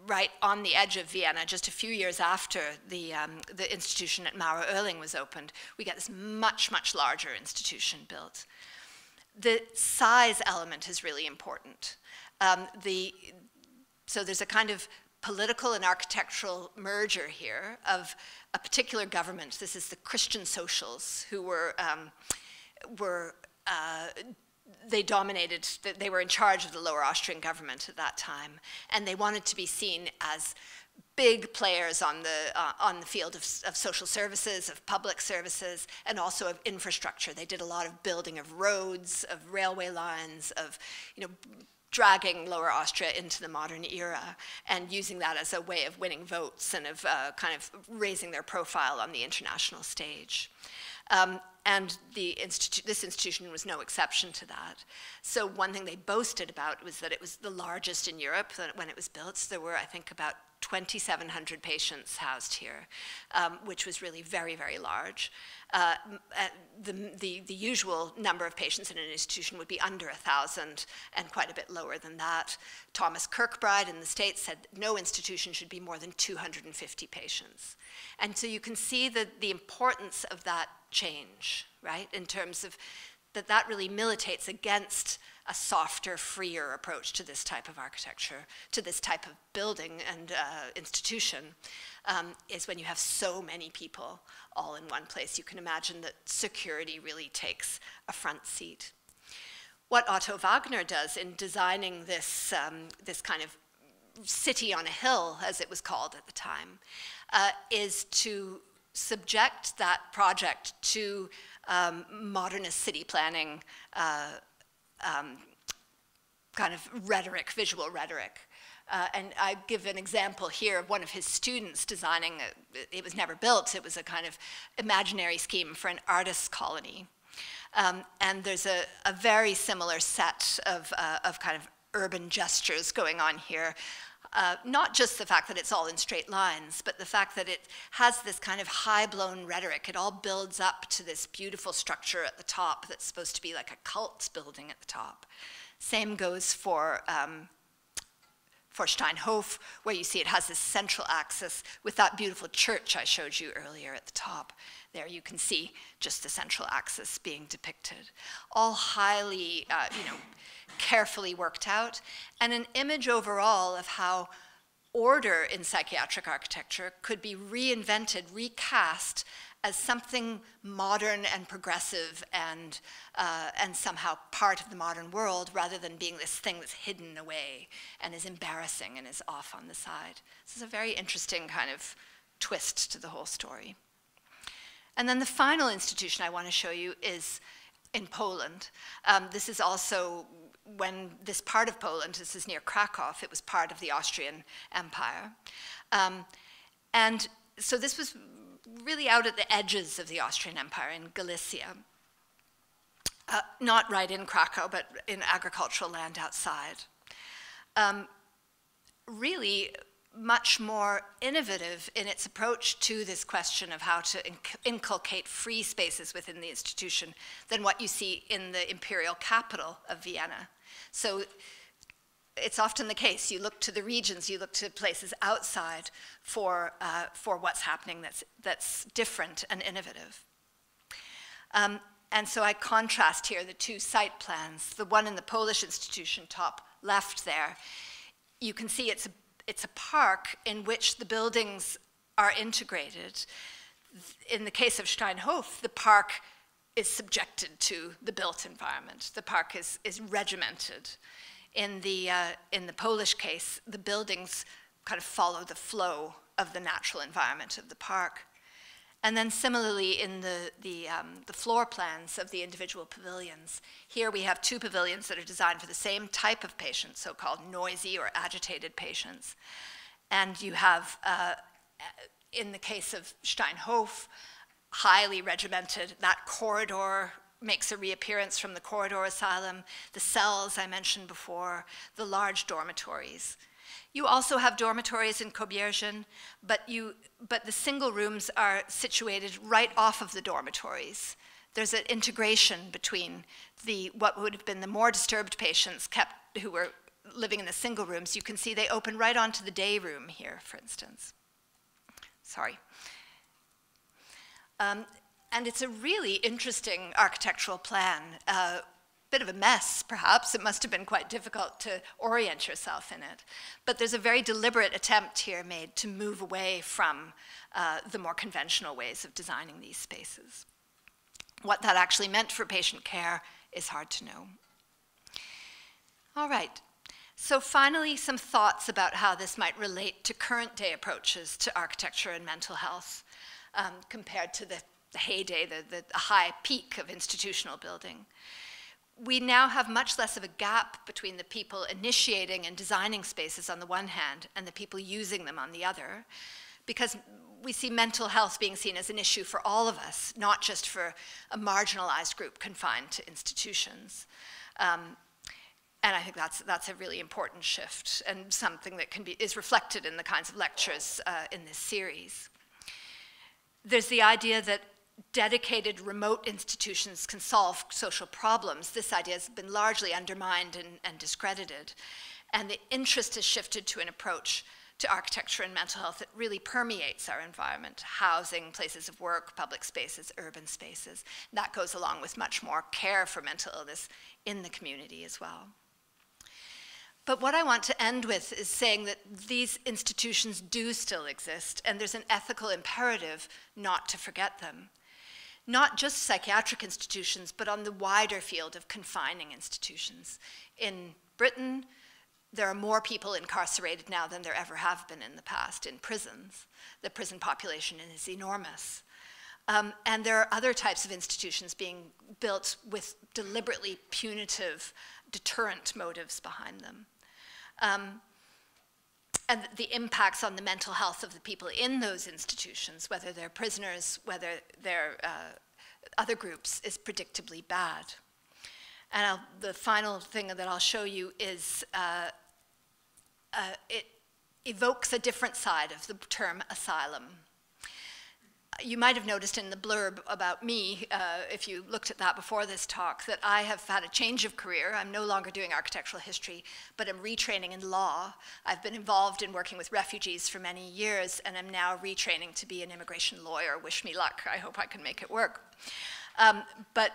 right on the edge of Vienna, just a few years after the institution at Mauer-Oehling was opened, we get this much, much larger institution built. The size element is really important. So there's a kind of political and architectural merger here of a particular government. This is the Christian Socials, who they dominated, they were in charge of the Lower Austrian government at that time, and they wanted to be seen as big players on the field of social services, of public services, and also of infrastructure. They did a lot of building of roads, of railway lines, of dragging Lower Austria into the modern era, and using that as a way of winning votes and of kind of raising their profile on the international stage. And this institution was no exception to that. So one thing they boasted about was that it was the largest in Europe when it was built. So there were, I think, about 2,700 patients housed here, which was really very, very large. The usual number of patients in an institution would be under 1,000 and quite a bit lower than that. Thomas Kirkbride in the States said no institution should be more than 250 patients. And so you can see the importance of that change, right, in terms of that really militates against softer, freer approach to this type of architecture, to this type of building and institution, is when you have so many people all in one place. You can imagine that security really takes a front seat. What Otto Wagner does in designing this, this kind of city on a hill, as it was called at the time, is to subject that project to modernist city planning kind of rhetoric, visual rhetoric. And I give an example here of one of his students designing, it was never built, it was a kind of imaginary scheme for an artist's colony. And there's a very similar set of kind of urban gestures going on here. Not just the fact that it's all in straight lines, but the fact that it has this kind of high-blown rhetoric. It all builds up to this beautiful structure at the top that's supposed to be like a cult building at the top. Same goes for Steinhof, where you see it has this central axis with that beautiful church I showed you earlier at the top. There you can see just the central axis being depicted. All highly, carefully worked out, and an image overall of how order in psychiatric architecture could be reinvented, recast as something modern and progressive and somehow part of the modern world, rather than being this thing that's hidden away and is embarrassing and is off on the side. This is a very interesting kind of twist to the whole story. And then the final institution I want to show you is in Poland. This is also when this part of Poland, this is near Krakow, it was part of the Austrian Empire. And so this was really out at the edges of the Austrian Empire in Galicia. Not right in Krakow, but in agricultural land outside. Really much more innovative in its approach to this question of how to inculcate free spaces within the institution than what you see in the imperial capital of Vienna. So it's often the case, you look to the regions, you look to places outside for what's happening that's different and innovative. And so I contrast here the two site plans. The one in the Polish institution, top left there, you can see it's a park in which the buildings are integrated. In the case of Steinhof, the park is subjected to the built environment. The park is regimented. In the Polish case, the buildings kind of follow the flow of the natural environment of the park. And then similarly in the floor plans of the individual pavilions, here we have two pavilions that are designed for the same type of patient, so-called noisy or agitated patients. And you have, in the case of Steinhof, highly regimented, that corridor makes a reappearance from the corridor asylum, the cells I mentioned before, the large dormitories. You also have dormitories in Kobierzyń, but the single rooms are situated right off of the dormitories. There's an integration between what would have been the more disturbed patients who were living in the single rooms. You can see they open right onto the day room here, for instance. Sorry. And it's a really interesting architectural plan. Bit of a mess, perhaps. It must have been quite difficult to orient yourself in it. But there's a very deliberate attempt here made to move away from the more conventional ways of designing these spaces. What that actually meant for patient care is hard to know. All right. So finally, some thoughts about how this might relate to current day approaches to architecture and mental health compared to the heyday, the high peak of institutional building. We now have much less of a gap between the people initiating and designing spaces on the one hand and the people using them on the other, because we see mental health being seen as an issue for all of us, not just for a marginalized group confined to institutions. And I think that's a really important shift and something that is reflected in the kinds of lectures in this series. There's the idea that dedicated remote institutions can solve social problems. This idea has been largely undermined and discredited. And the interest has shifted to an approach to architecture and mental health that really permeates our environment: housing, places of work, public spaces, urban spaces. And that goes along with much more care for mental illness in the community as well. But what I want to end with is saying that these institutions do still exist, and there's an ethical imperative not to forget them. Not just psychiatric institutions, but on the wider field of confining institutions. In Britain, there are more people incarcerated now than there ever have been in the past in prisons. The prison population is enormous. And there are other types of institutions being built with deliberately punitive, deterrent motives behind them. And the impacts on the mental health of the people in those institutions, whether they're prisoners, whether they're other groups, is predictably bad. And the final thing that I'll show you is it evokes a different side of the term asylum. You might have noticed in the blurb about me, if you looked at that before this talk, that I have had a change of career. I'm no longer doing architectural history, but I'm retraining in law. I've been involved in working with refugees for many years, and I'm now retraining to be an immigration lawyer. Wish me luck. I hope I can make it work. But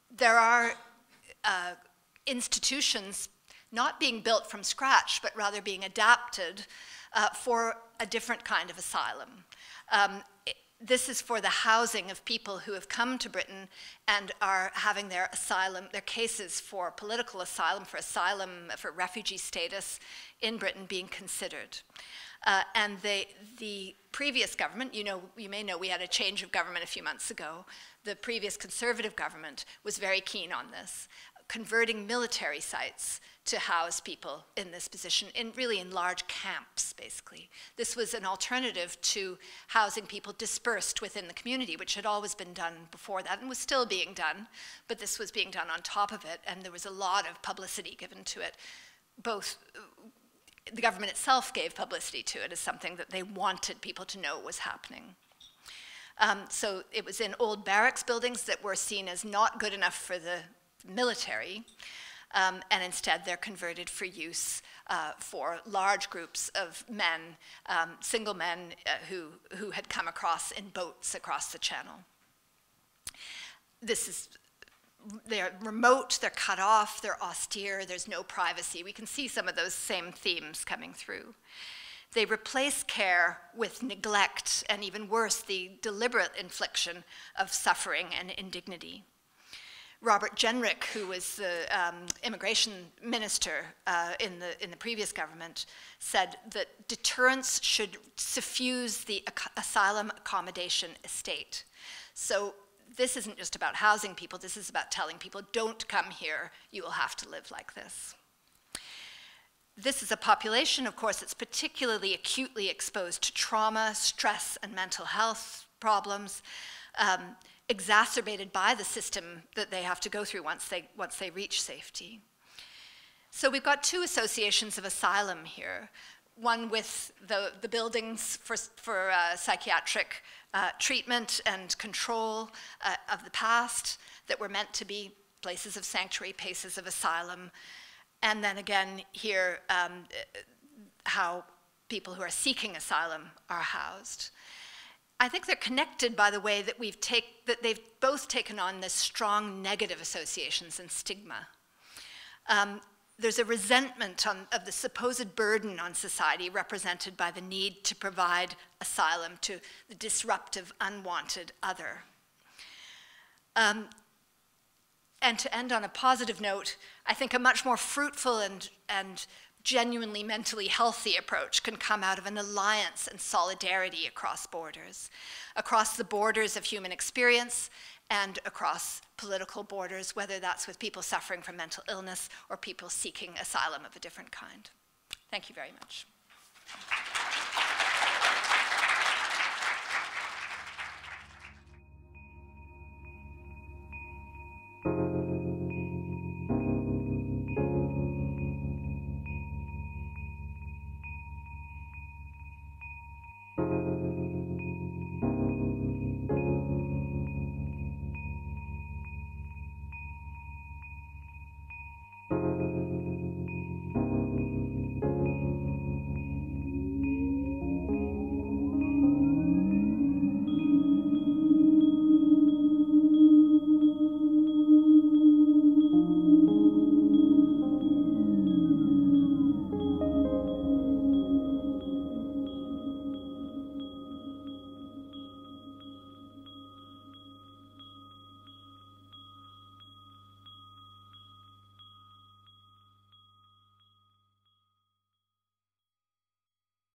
there are institutions not being built from scratch, but rather being adapted for a different kind of asylum. This is for the housing of people who have come to Britain and are having their asylum, their cases for political asylum, for refugee status in Britain being considered. And the previous government, you may know we had a change of government a few months ago. The previous Conservative government was very keen on this, converting military sites to house people in this position, really in large camps, basically. This was an alternative to housing people dispersed within the community, which had always been done before that and was still being done, but this was being done on top of it, and there was a lot of publicity given to it. Both the government itself gave publicity to it as something that they wanted people to know was happening. So it was in old barracks buildings that were seen as not good enough for the military, and instead they're converted for use for large groups of men, single men who had come across in boats across the channel. They're remote, they're cut off, they're austere, there's no privacy. We can see some of those same themes coming through. They replace care with neglect, and even worse, the deliberate infliction of suffering and indignity. Robert Jenrick, who was the immigration minister in the previous government, said that deterrence should suffuse the asylum accommodation estate. So this isn't just about housing people, this is about telling people, don't come here, you will have to live like this. This is a population, of course, that's particularly acutely exposed to trauma, stress, and mental health problems, exacerbated by the system that they have to go through once they reach safety. So we've got two associations of asylum here. One with the buildings for psychiatric treatment and control of the past that were meant to be places of sanctuary, places of asylum. And then again here, how people who are seeking asylum are housed. I think they're connected by the way that they've both taken on this strong negative associations and stigma. There's a resentment of the supposed burden on society represented by the need to provide asylum to the disruptive, unwanted other. And to end on a positive note, I think a much more fruitful and genuinely mentally healthy approach can come out of an alliance and solidarity across the borders of human experience and across political borders, whether that's with people suffering from mental illness or people seeking asylum of a different kind. Thank you very much.